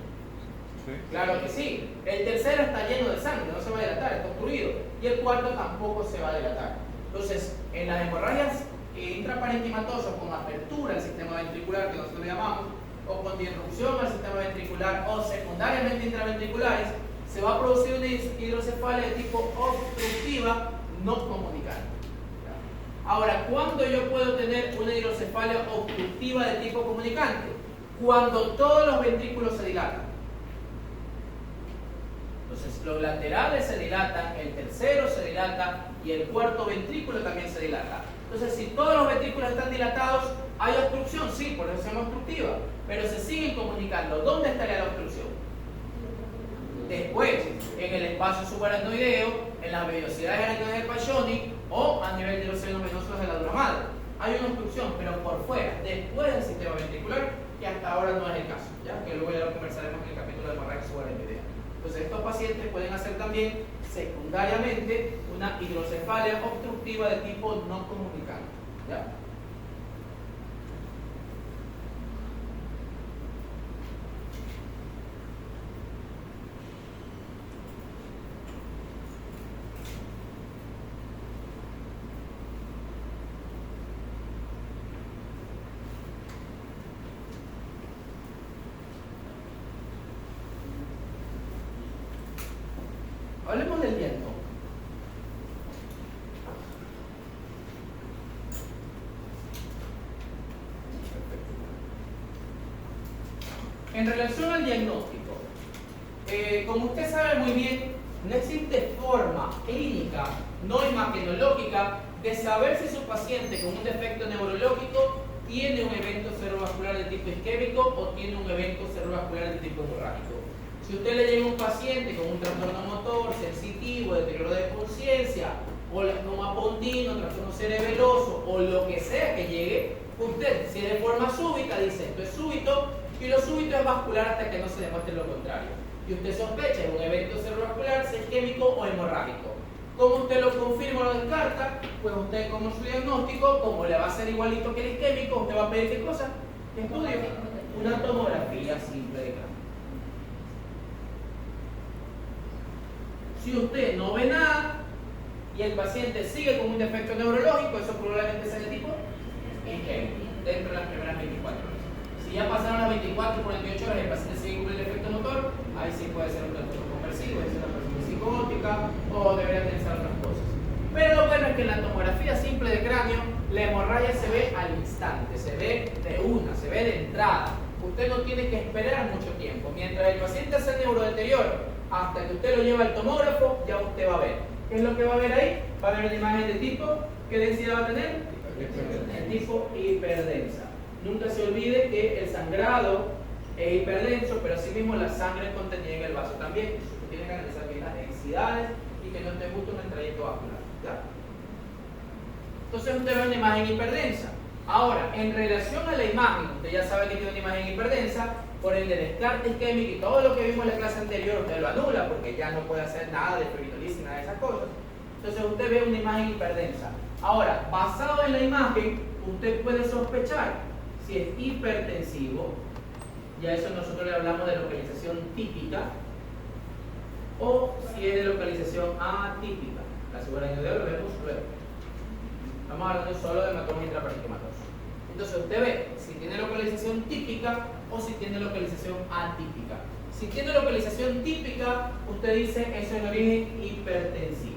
Sí. Claro que sí. El tercero está lleno de sangre, no se va a dilatar, está obstruido. Y el cuarto tampoco se va a dilatar. Entonces, en las hemorragias intraparenquimatosas con apertura al sistema ventricular, que nosotros llamamos, o con disrupción al sistema ventricular, o secundariamente intraventriculares, se va a producir una hidrocefalia de tipo obstructiva no comunicante. Ahora, ¿cuándo yo puedo tener una hidrocefalia obstructiva de tipo comunicante? Cuando todos los ventrículos se dilatan. Entonces, los laterales se dilatan, el tercero se dilata y el cuarto ventrículo también se dilata. Entonces, si todos los ventrículos están dilatados, ¿hay obstrucción? Sí, por eso se llama obstructiva, pero se siguen comunicando. ¿Dónde estaría la obstrucción? Después, en el espacio subaracnoideo, en las vellosidades aracnoides del Paccioni o a nivel de los senos venosos de la dura madre. Hay una obstrucción, pero por fuera, después del sistema ventricular, que hasta ahora no es el caso, ¿ya? Que luego ya lo conversaremos en el capítulo de hemorragia subaracnoidea. Entonces, estos pacientes pueden hacer también secundariamente una hidrocefalia obstructiva de tipo no comunicante, ¿ya? Hablemos del diagnóstico. En relación al diagnóstico, como usted sabe muy bien, no existe forma clínica no imagenológica de saber si su paciente con un defecto neurológico tiene un evento cerebrovascular de tipo isquémico o tiene un evento cerebrovascular de tipo hemorrágico. Si usted le llega a un paciente con un trastorno motor, sensitivo, deterioro de conciencia, o lasnoma pontino, trastorno cerebeloso, o lo que sea que llegue, usted, si de forma súbita, dice esto es súbito, y lo súbito es vascular hasta que no se demuestre lo contrario. Y usted sospecha de un evento cerebrovascular, si isquémico o hemorrágico. ¿Cómo usted lo confirma o lo descarta? Pues usted, como su diagnóstico, como le va a ser igualito que el isquémico, usted va a pedir ¿qué cosa? Estudio. Una tomografía simple de cráneo. Si usted no ve nada y el paciente sigue con un defecto neurológico, eso probablemente sea de tipo isquémico, dentro de las primeras 24 horas. Si ya pasaron las 24 o 48 horas y el paciente sigue con el defecto motor, ahí sí puede ser un trastorno conversivo, es una persona psicótica o debería pensar otras cosas. Pero lo bueno es que en la tomografía simple de cráneo, la hemorragia se ve al instante, se ve de una, se ve de entrada. Usted no tiene que esperar mucho tiempo. Mientras el paciente hace el neurodeterioro, hasta que usted lo lleva al tomógrafo, ya usted va a ver. ¿Qué es lo que va a ver ahí? Va a ver una imagen de tipo, ¿qué densidad va a tener? El tipo hiperdensa. Nunca se olvide que el sangrado es hiperdenso, pero asimismo la sangre contenida en el vaso también. Usted tiene que analizar bien las densidades y que no esté justo en el trayecto vascular, ¿ya? Entonces usted ve una imagen hiperdensa. Ahora, en relación a la imagen, usted ya sabe que tiene una imagen hiperdensa, por el de descarte isquémico y todo lo que vimos en la clase anterior, usted lo anula porque ya no puede hacer nada de fibrinolisis, nada de esas cosas. Entonces usted ve una imagen hiperdensa. Ahora, basado en la imagen, usted puede sospechar si es hipertensivo, ya eso nosotros le hablamos de localización típica, o si es de localización atípica. La segunda año de hoy lo vemos luego. Estamos hablando solo de hematomas intraparenquimatosos. Entonces usted ve si tiene localización típica o si tiene localización atípica. Si tiene localización típica, usted dice eso es de origen hipertensivo.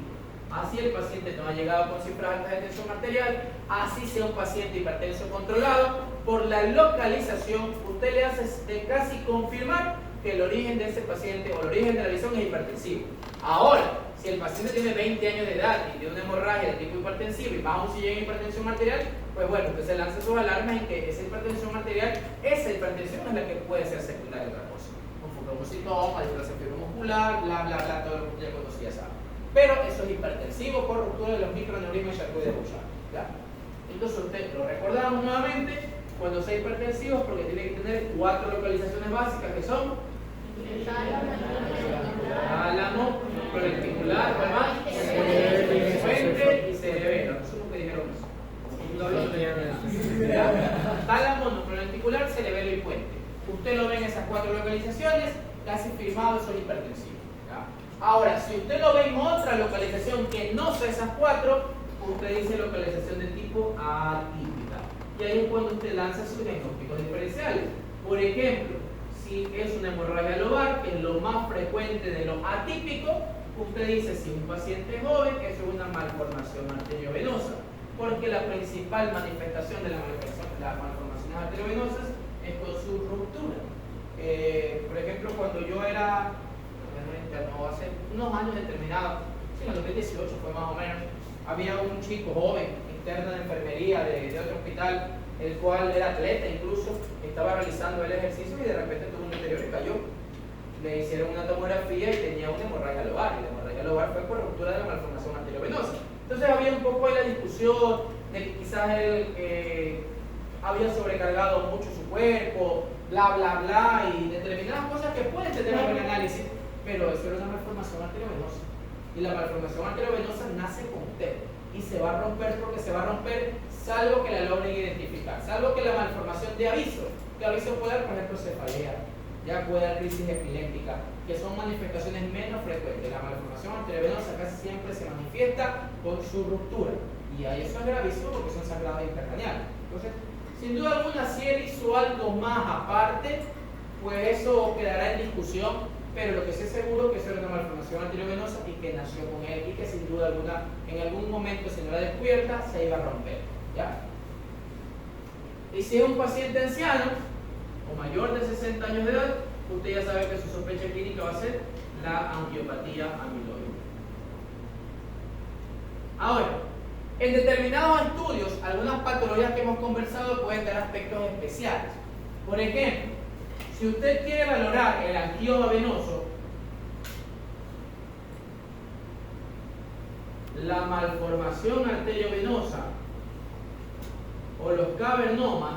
Así el paciente no ha llegado con cifras altas de tensión arterial, así sea un paciente hipertenso controlado, por la localización usted le hace de casi confirmar que el origen de ese paciente o el origen de la lesión es hipertensivo. Ahora, si el paciente tiene 20 años de edad y tiene una hemorragia de tipo hipertensivo y más aún si llega a hipertensión arterial, pues bueno, usted se lanza sus alarmas en que esa hipertensión arterial, esa hipertensión es la que puede ser secundaria a otra cosa. Con fibromusitoma, displasia fibromuscular, bla, bla, bla, todo lo que ya conocía, sabe. Pero eso es hipertensivo por ruptura de los microaneurismas de Charcot de Bouchard, ¿ya? Entonces usted lo recordamos nuevamente, cuando sea hipertensivo es porque tiene que tener 4 localizaciones básicas que son tálamo, prolenticular, ¿cuál más? Puente y cerebelo. No sé lo que dijeron eso. Tálamo, prolenticular, cerebelo y puente. Usted lo ve en esas 4 localizaciones, casi firmado, son hipertensivos. Ahora, si usted lo ve en otra localización que no sea esas 4, usted dice localización de tipo atípica. Y ahí es cuando usted lanza sus diagnósticos diferenciales. Por ejemplo, si es una hemorragia lobar, que es lo más frecuente de lo atípico, usted dice si un paciente es joven, eso es una malformación arteriovenosa, porque la principal manifestación de las malformaciones arteriovenosas es con su ruptura. Por ejemplo, cuando yo era, hace unos años determinados, en el 2018 fue más o menos, había un chico joven, interno de enfermería de otro hospital, el cual era atleta incluso, estaba realizando el ejercicio y de repente tuvo un deterioro y cayó. Le hicieron una tomografía y tenía una hemorragia lobar, y la hemorragia lobar fue por ruptura de la malformación arteriovenosa. Entonces había un poco de la discusión de que quizás él había sobrecargado mucho su cuerpo, bla, bla, bla, y determinadas cosas que pueden tener un análisis, pero eso era una malformación arteriovenosa. Y la malformación arteriovenosa nace con usted y se va a romper porque se va a romper salvo que la logren identificar, salvo que la malformación de aviso, que aviso puede dar, por ejemplo, cefalea, ya puede dar crisis epiléptica, que son manifestaciones menos frecuentes. La malformación arteriovenosa casi siempre se manifiesta con su ruptura, y ahí eso es gravísimo porque son sangrados intracraneales. Entonces, sin duda alguna, si él hizo algo más aparte, pues eso quedará en discusión, pero lo que sí es seguro es que eso era una malformación arteriovenosa y que nació con él y que sin duda alguna en algún momento, si no la descubierta, se iba a romper, ¿ya? Y si es un paciente anciano o mayor de 60 años de edad, usted ya sabe que su sospecha clínica va a ser la angiopatía amiloide. Ahora, en determinados estudios, algunas patologías que hemos conversado pueden dar aspectos especiales. Por ejemplo, si usted quiere valorar el angioma venoso, la malformación arteriovenosa o los cavernomas,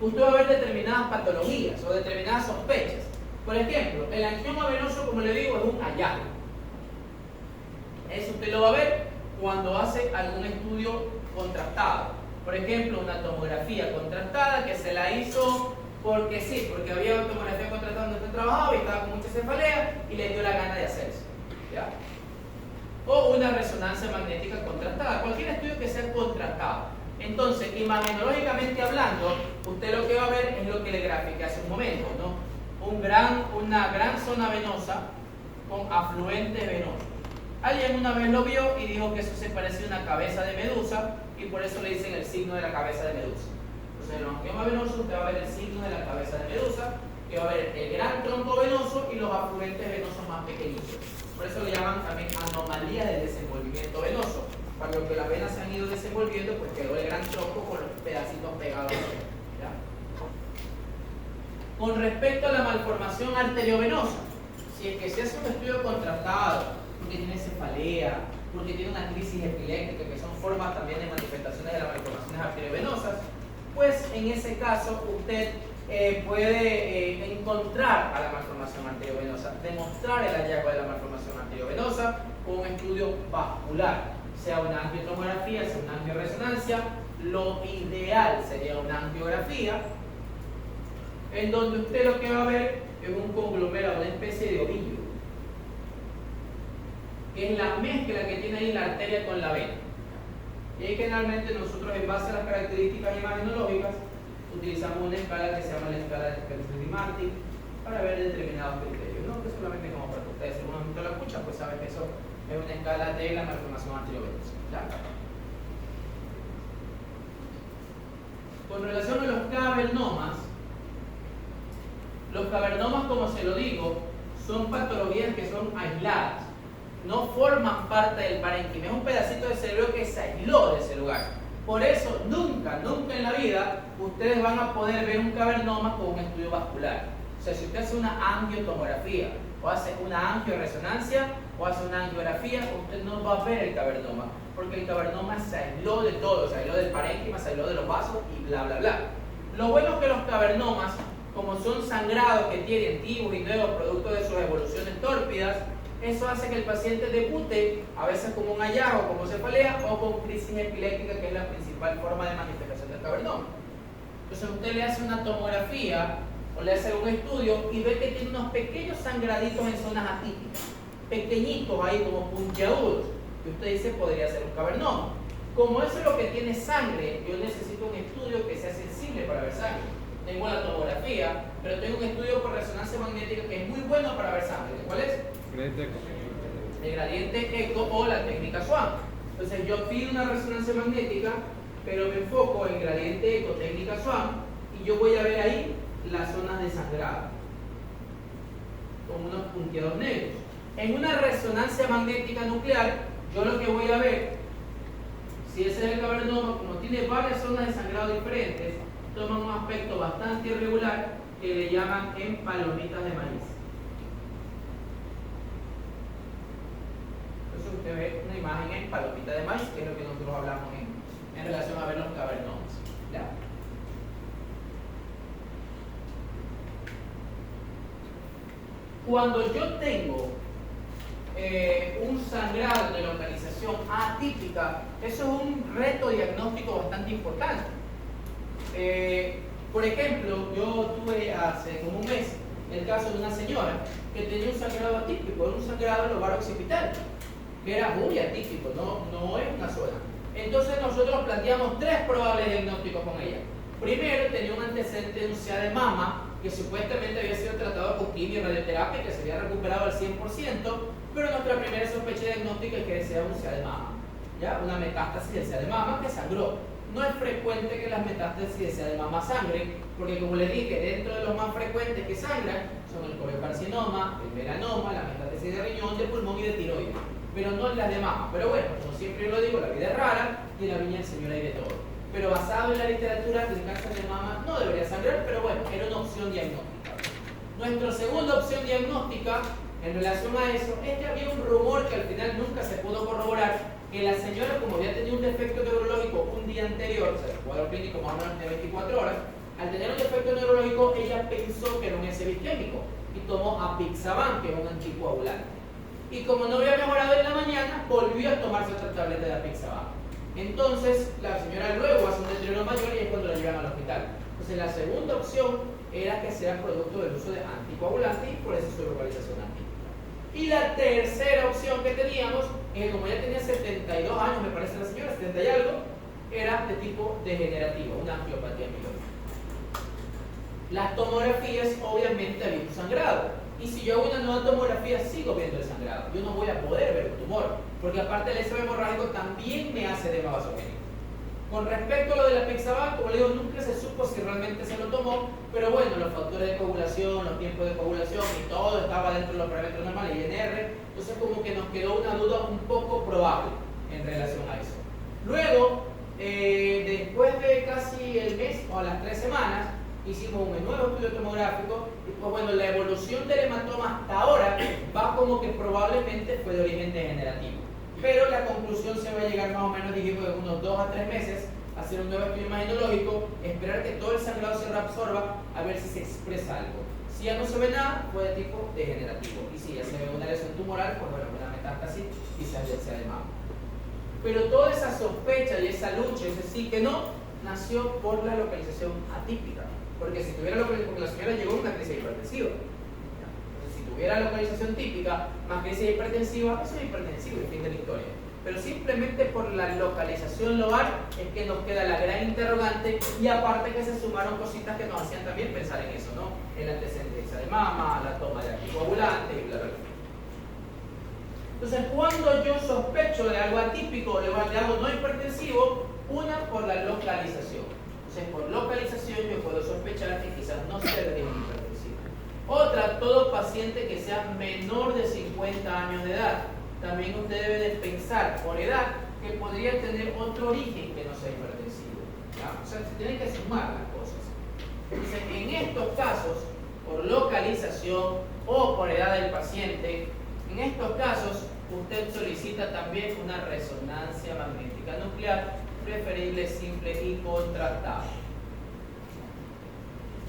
usted va a ver determinadas patologías o determinadas sospechas. Por ejemplo, el angioma venoso, como le digo, es un hallazgo. Eso usted lo va a ver cuando hace algún estudio contrastado. Por ejemplo, una tomografía contrastada que se la hizo porque sí, porque había una tomografía contrastada donde usted trabajaba y estaba con mucha cefalea y le dio la gana de hacerse, ¿ya? O una resonancia magnética contrastada, cualquier estudio que sea contrastado. Entonces, imagenológicamente hablando, usted lo que va a ver es lo que le grafiqué hace un momento, ¿no? Una gran zona venosa con afluentes venosos. Alguien una vez lo vio y dijo que eso se parecía a una cabeza de medusa y por eso le dicen el signo de la cabeza de medusa. Entonces, en el angioma venoso usted va a ver el signo de la cabeza de medusa, que va a ver el gran tronco venoso y los afluentes venosos más pequeñitos. Por eso le llaman también anomalía de desenvolvimiento venoso. Cuando que las venas se han ido desenvolviendo, pues quedó el gran tronco con los pedacitos pegados. ¿Ya? Con respecto a la malformación arteriovenosa, si es que se hace un estudio contrastado, porque tiene cefalea, porque tiene una crisis epiléptica, que son formas también de manifestaciones de las malformaciones arteriovenosas, pues en ese caso usted puede encontrar a la malformación arteriovenosa, demostrar el hallazgo de la malformación arteriovenosa con un estudio vascular, sea una angiotomografía, sea una angioresonancia. Lo ideal sería una angiografía, en donde usted lo que va a ver es un conglomerado, una especie de ovillo, que es la mezcla que tiene ahí la arteria con la vena. Y ahí generalmente nosotros, en base a las características imagenológicas, utilizamos una escala que se llama la escala de Sperry-Martin para ver determinados criterios, ¿no? Que solamente como para que ustedes, si uno lo escucha, pues saben que eso es una escala de la malformación arteriovenosa. Con relación a los cavernomas, como se lo digo, son patologías que son aisladas, no forman parte del parénquima, es un pedacito de cerebro que se aisló de ese lugar. Por eso, nunca en la vida ustedes van a poder ver un cavernoma con un estudio vascular. O sea, si usted hace una angiotomografía, o hace una angioresonancia, o hace una angiografía, usted no va a ver el cavernoma, porque el cavernoma se aisló de todo, se aisló del parénquima, se aisló de los vasos y bla, bla, bla. Lo bueno es que los cavernomas, como son sangrados que tienen antiguos y nuevos producto de sus evoluciones tórpidas, eso hace que el paciente debute a veces como un hallazgo, como cefalea, o con crisis epiléptica, que es la principal forma de manifestación del cavernoma. Entonces usted le hace una tomografía o le hace un estudio y ve que tiene unos pequeños sangraditos en zonas atípicas, pequeñitos ahí como puntiagudos, que usted dice podría ser un cavernoma. Como eso es lo que tiene sangre, yo necesito un estudio que sea sensible para ver sangre. Tengo la tomografía, pero tengo un estudio por resonancia magnética que es muy bueno para ver sangre. ¿Cuál es? El gradiente eco o la técnica Swan. Entonces yo pido una resonancia magnética, pero me enfoco en gradiente eco, técnica Swan, y yo voy a ver ahí las zonas de sangrado con unos punteados negros. En una resonancia magnética nuclear, yo lo que voy a ver, si ese es el cavernoma, como tiene varias zonas de sangrado diferentes, toma un aspecto bastante irregular que le llaman en palomitas de maíz. Entonces usted ve una imagen en palomita de maíz, que es lo que nosotros hablamos en relación a ver los cavernomas. ¿Ya? Cuando yo tengo un sangrado de localización atípica, eso es un reto diagnóstico bastante importante. Por ejemplo, yo tuve hace como un mes el caso de una señora que tenía un sangrado atípico, era un sangrado lobar occipital, que era muy atípico, no es una zona. Entonces nosotros planteamos tres probables diagnósticos con ella. Primero, tenía un antecedente de un CA de mama que supuestamente había sido tratado con quimio y radioterapia, que se había recuperado al 100%, pero nuestra primera sospecha diagnóstica es que sea un CA de mama, ¿ya? Una metástasis del CA de mama que sangró. No es frecuente que las metástasis de CA de mama sangren, porque como les dije, dentro de los más frecuentes que sangran son el coliocarcinoma, el melanoma, la metástasis de riñón, de pulmón y de tiroides, pero no las de mama. Pero bueno, como siempre lo digo, la vida es rara y en la viña del Señor hay de todo. Pero basado en la literatura, el cáncer de mama no debería sangrar, pero bueno, era una opción diagnóstica. Nuestra segunda opción diagnóstica en relación a eso es que había un rumor que al final nunca se pudo corroborar, que la señora, como había tenido un defecto neurológico un día anterior, o sea, el cuadro clínico más o menos de 24 horas, al tener un defecto neurológico ella pensó que era un SB isquémico y tomó apixaban, que es un anticoagulante. Y como no había mejorado en la mañana, volvió a tomarse otra tableta de apixaban. Entonces la señora luego hace un deterioro mayor y es cuando la llevan al hospital. Entonces la segunda opción era que sea producto del uso de anticoagulantes y por eso su localización atípica. Y la tercera opción que teníamos es que como ella tenía 72 años, me parece la señora, 70 y algo, era de tipo degenerativo, una angiopatía mieloide. Las tomografías obviamente había un sangrado. Y si yo hago una nueva tomografía, sigo viendo el sangrado. Yo no voy a poder ver el tumor, porque aparte el estrés hemorrágico también me hace edema vasogénico. Con respecto a lo de la apixaban, como le digo, nunca se supo si realmente se lo tomó, pero bueno, los factores de coagulación, los tiempos de coagulación y todo estaba dentro de los parámetros normales y NR, entonces como que nos quedó una duda un poco probable en relación a eso. Luego, después de casi el mes o a las 3 semanas, hicimos un nuevo estudio tomográfico y pues bueno, la evolución del hematoma hasta ahora va como que probablemente fue de origen degenerativo. Pero la conclusión se va a llegar más o menos, dijimos, de unos 2 a 3 meses hacer un nuevo estudio imagenológico, esperar que todo el sangrado se reabsorba, a ver si se expresa algo. Si ya no se ve nada, fue de tipo degenerativo. Y si ya se ve una lesión tumoral, pues bueno, una metástasis quizás ya sea de mama. Pero toda esa sospecha y esa lucha, ese sí que no, nació por la localización atípica. Porque si tuviera localización, porque la señora llegó a una crisis hipertensiva. Entonces, si tuviera localización típica más crisis hipertensiva, eso es hipertensivo, el fin de la historia. Pero simplemente por la localización local es que nos queda la gran interrogante, y aparte que se sumaron cositas que nos hacían también pensar en eso, ¿no? El antecedente de mama, la toma de anticoagulantes y bla, bla, bla. Entonces, cuando yo sospecho de algo atípico o de algo no hipertensivo, una por la localización. Entonces, por localización yo puedo sospechar que quizás no sea de origen hipertensivo. Otra, todo paciente que sea menor de 50 años de edad. También usted debe de pensar por edad que podría tener otro origen que no sea hipertensivo. ¿Ya? O sea, se tienen que sumar las cosas. Entonces, en estos casos, por localización o por edad del paciente, en estos casos, usted solicita también una resonancia magnética nuclear, preferible, simple y contrastada.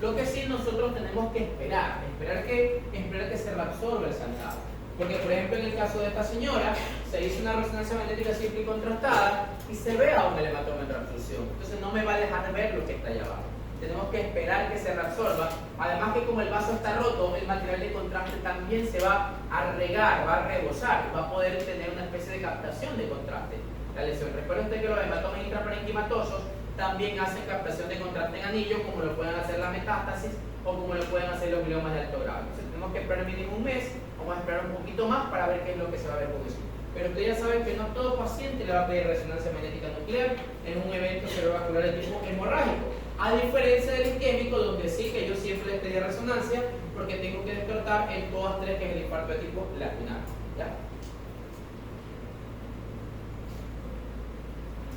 Lo que sí nosotros tenemos que esperar que se reabsorba el sangrado. Porque, por ejemplo, en el caso de esta señora, se hizo una resonancia magnética simple y contrastada y se ve aún el hematoma en reabsorción. Entonces no me va a dejar ver lo que está allá abajo. Tenemos que esperar que se reabsorba. Además que como el vaso está roto, el material de contraste también se va a regar, va a rebosar, va a poder tener una especie de captación de contraste. La lesión. Recuerden ustedes que los hematomas intraparenquimatosos también hacen captación de contraste en anillo, como lo pueden hacer las metástasis o como lo pueden hacer los gliomas de alto grado. Entonces tenemos que esperar mínimo un mes, vamos a esperar un poquito más para ver qué es lo que se va a ver con eso. Pero ustedes ya saben que no todo paciente le va a pedir resonancia magnética nuclear en un evento cerebrovascular de tipo hemorrágico. A diferencia del isquémico, donde sí que yo siempre les pedí resonancia porque tengo que descartar el TOAS 3, que es el infarto de tipo lacunar. ¿Ya?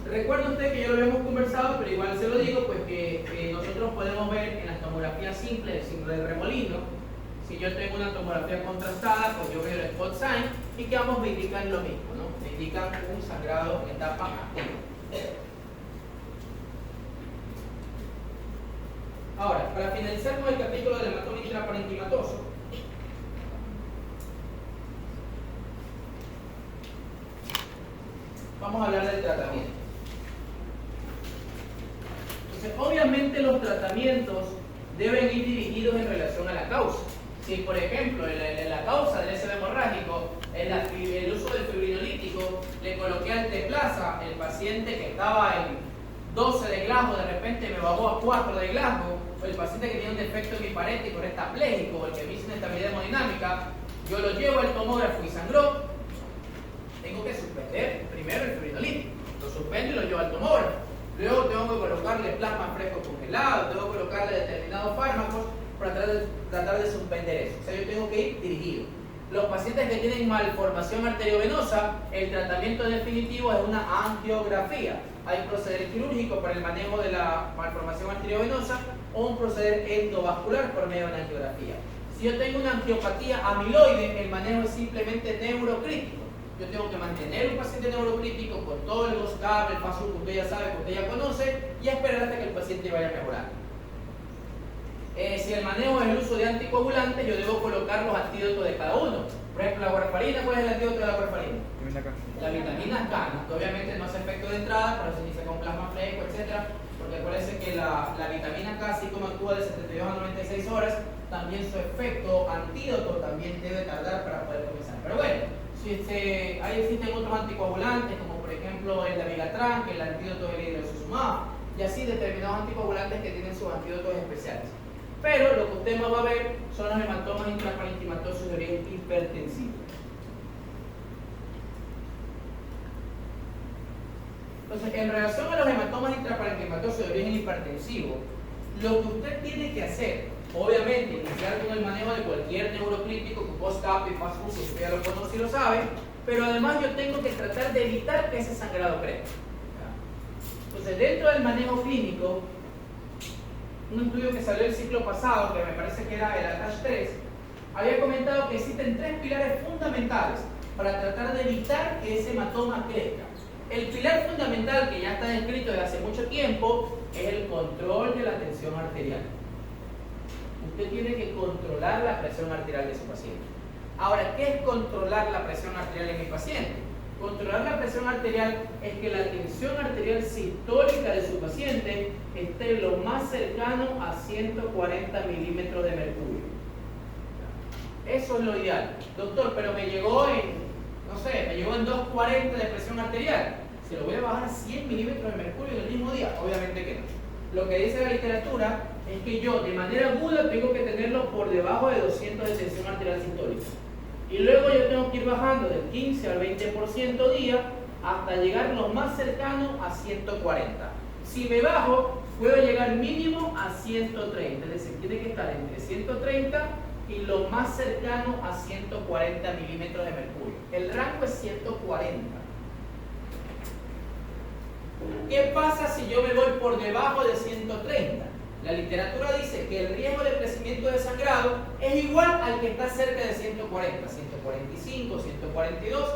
Recuerda usted que ya lo habíamos conversado, pero igual se lo digo, pues que nosotros podemos ver en las tomografías simples, el síndrome de Remolino. Si yo tengo una tomografía contrastada, pues yo veo el spot sign y que ambos me indican lo mismo, ¿no? Me indican un sangrado en etapa activa. Ahora, para finalizar con el capítulo del hematoma intraparenquimatoso, vamos a hablar del tratamiento. Entonces, obviamente los tratamientos deben ir dirigidos en relación a la causa. Si, por ejemplo, la causa del éxodo hemorrágico es el uso del fibrinolítico, le coloqué alteplasa, el paciente que estaba en 12 de Glasgow de repente me bajó a 4 de Glasgow, o el paciente que tiene un defecto hemiparético, pero está pléjico, o el que me hizo inestabilidad hemodinámica, yo lo llevo al tomógrafo y sangró, tengo que suspender primero el fibrinolítico, lo suspendo y lo llevo al tomógrafo. Luego tengo que colocarle plasma fresco congelado, tengo que colocarle determinados fármacos para tratar de suspender eso. O sea, yo tengo que ir dirigido. Los pacientes que tienen malformación arteriovenosa, el tratamiento definitivo es una angiografía. Hay un proceder quirúrgico para el manejo de la malformación arteriovenosa o un proceder endovascular por medio de una angiografía. Si yo tengo una angiopatía amiloide, el manejo es simplemente neurocrítico. Yo tengo que mantener un paciente neurocrítico con todo el GOSCAB, el paso que usted ya sabe, que usted ya conoce, y esperar hasta que el paciente vaya a mejorar. Si el manejo es el uso de anticoagulantes, yo debo colocar los antídotos de cada uno. Por ejemplo, la warfarina, ¿cuál es el antídoto de la warfarina? La vitamina K, ¿no? Que obviamente no hace efecto de entrada, pero se inicia con plasma fresco, etc. Porque acuérdense que la vitamina K, así como actúa de 72 a 96 horas, también su efecto antídoto también debe tardar para poder comenzar. Pero bueno, ahí existen otros anticoagulantes, como por ejemplo el Dabigatran, que es el antídoto del hidroxizumab, y así determinados anticoagulantes que tienen sus antídotos especiales. Pero lo que usted más va a ver son los hematomas intraparenquimatosos de origen hipertensivo. Entonces, en relación a los hematomas intraparenquimatosos de origen hipertensivo, lo que usted tiene que hacer, obviamente, iniciar con el manejo de cualquier neurocrítico, que post-cap y fast-food, usted ya lo conoce y lo sabe, pero además yo tengo que tratar de evitar que ese sangrado crezca. Entonces, dentro del manejo clínico, un estudio que salió el ciclo pasado, que me parece que era el ATACH 3, había comentado que existen 3 pilares fundamentales para tratar de evitar que ese hematoma crezca. El pilar fundamental que ya está descrito desde hace mucho tiempo es el control de la tensión arterial. Usted tiene que controlar la presión arterial de su paciente. Ahora, ¿qué es controlar la presión arterial en mi paciente? Controlar la presión arterial es que la tensión arterial sistólica de su paciente esté lo más cercano a 140 milímetros de mercurio. Eso es lo ideal. Doctor, pero me llegó en 240 de presión arterial. ¿Se lo voy a bajar a 100 milímetros de mercurio en el mismo día? Obviamente que no. Lo que dice la literatura es que yo de manera aguda tengo que tenerlo por debajo de 200 de tensión arterial sistólica. Y luego yo tengo que ir bajando del 15 al 20% día hasta llegar lo más cercano a 140. Si me bajo, puedo llegar mínimo a 130, es decir, tiene que estar entre 130 y lo más cercano a 140 milímetros de mercurio. El rango es 140. ¿Qué pasa si yo me voy por debajo de 130? La literatura dice que el riesgo de crecimiento de sangrado es igual al que está cerca de 140, 145, 142,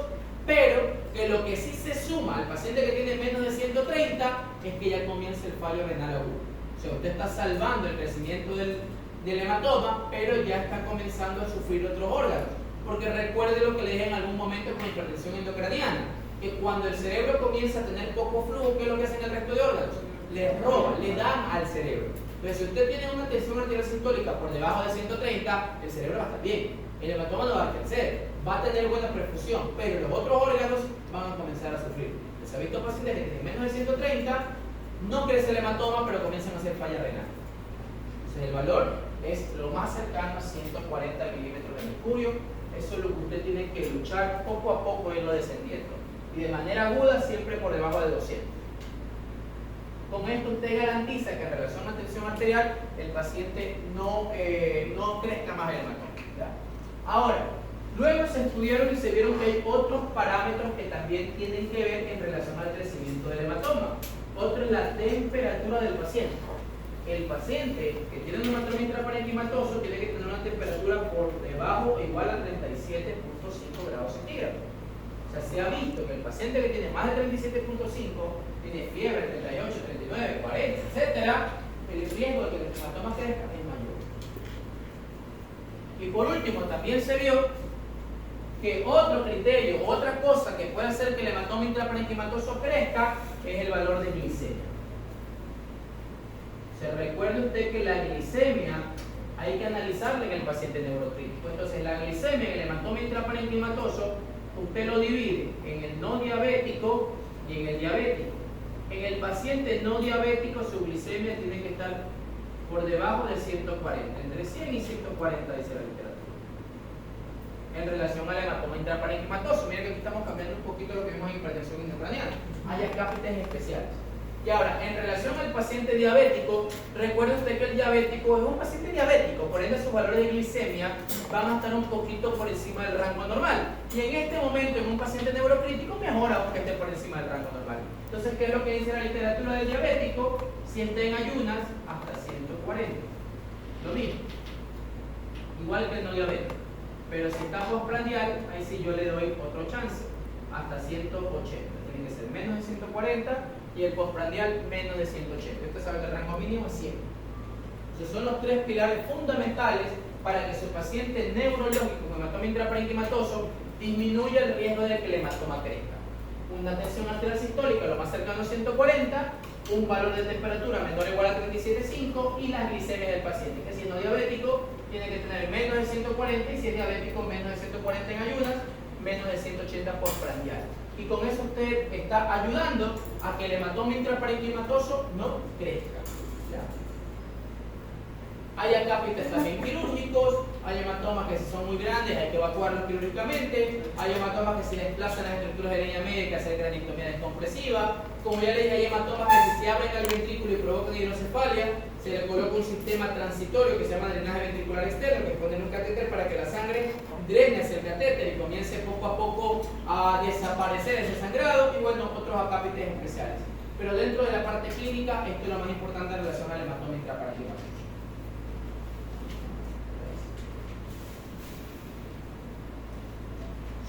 pero que lo que sí se suma al paciente que tiene menos de 130 es que ya comienza el fallo renal agudo. O sea, usted está salvando el crecimiento del hematoma, pero ya está comenzando a sufrir otros órganos. Porque recuerde lo que le dije en algún momento con hipertensión endocraniana, que cuando el cerebro comienza a tener poco flujo, ¿qué es lo que hacen el resto de órganos? Le roban, le dan al cerebro. Entonces, si usted tiene una tensión arterial sistólica por debajo de 130, el cerebro va a estar bien, el hematoma no va a crecer, va a tener buena perfusión, pero los otros órganos van a comenzar a sufrir. Les ha visto pacientes que tienen menos de 130, no crece el hematoma, pero comienzan a hacer falla renal. Entonces, el valor es lo más cercano a 140 milímetros de mercurio. Eso es lo que usted tiene que luchar poco a poco irlo descendiendo. Y de manera aguda, siempre por debajo de 200. Con esto usted garantiza que en relación a la tensión arterial el paciente no crezca más el hematoma. Ahora, luego se estudiaron y se vieron que hay otros parámetros que también tienen que ver en relación al crecimiento del hematoma. Otro es la temperatura del paciente. El paciente que tiene un hematoma intraparenquimatoso tiene que tener una temperatura por debajo o igual a 37.5 grados centígrados. O sea, se ha visto que el paciente que tiene más de 37.5 tiene fiebre, 38, 39, 40, etc., el riesgo de que el hematoma crezca es mayor. Y por último, también se vio que otro criterio, otra cosa que puede hacer que el hematoma intraparenquimatoso crezca es el valor de glicemia. Se recuerde usted que la glicemia hay que analizarla en el paciente neurocrítico. Entonces, la glicemia en el hematoma intraparenquimatoso usted lo divide en el no diabético y en el diabético. En el paciente no diabético su glicemia tiene que estar por debajo de 140, entre 100 y 140 dice la literatura. En relación al hematoma intraparenquimatoso, mira que aquí estamos cambiando un poquito lo que vimos en hipertensión endocraniana. Hay acápites especiales. Y ahora, en relación al paciente diabético, recuerde usted que el diabético es un paciente diabético, por ende sus valores de glicemia van a estar un poquito por encima del rango normal. Y en este momento, en un paciente neurocrítico, mejor aún que esté por encima del rango normal. Entonces, ¿qué es lo que dice la literatura del diabético? Si está en ayunas, hasta 140. Lo mismo. Igual que el no diabético. Pero si está postprandial, ahí sí yo le doy otro chance, hasta 180. Tiene que ser menos de 140 y el postprandial menos de 180. Usted sabe que el rango mínimo es 100. Esos son los tres pilares fundamentales para que su paciente neurológico con hematoma intraparenquimatoso disminuya el riesgo de que el hematoma crezca. Una tensión arterial sistólica lo más cercano a 140, un valor de temperatura menor o igual a 37.5 y las glicemias del paciente, que si es no diabético tiene que tener menos de 140 y si es diabético menos de 140 en ayunas, menos de 180 postprandial. Y con eso usted está ayudando a que el hematoma intraparenquimatoso no crezca. ¿Ya? Hay acápites también quirúrgicos, hay hematomas que si son muy grandes hay que evacuarlos quirúrgicamente, hay hematomas que se desplazan las estructuras de línea media y hay que hacer granictomía descompresiva. Como ya les dije, hay hematomas que si se abren al ventrículo y provocan hidrocefalia, se le coloca un sistema transitorio que se llama drenaje ventricular externo, que es poner un catéter para que la sangre drene hacia el catéter y comience poco a poco a desaparecer ese sangrado, y bueno, otros acápites especiales. Pero dentro de la parte clínica, esto es lo más importante en relación al hematoma intraparenquimatoso.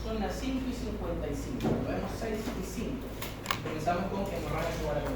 Son las 5:55, lo vemos 6:05. Comenzamos con hemorragia cerebral.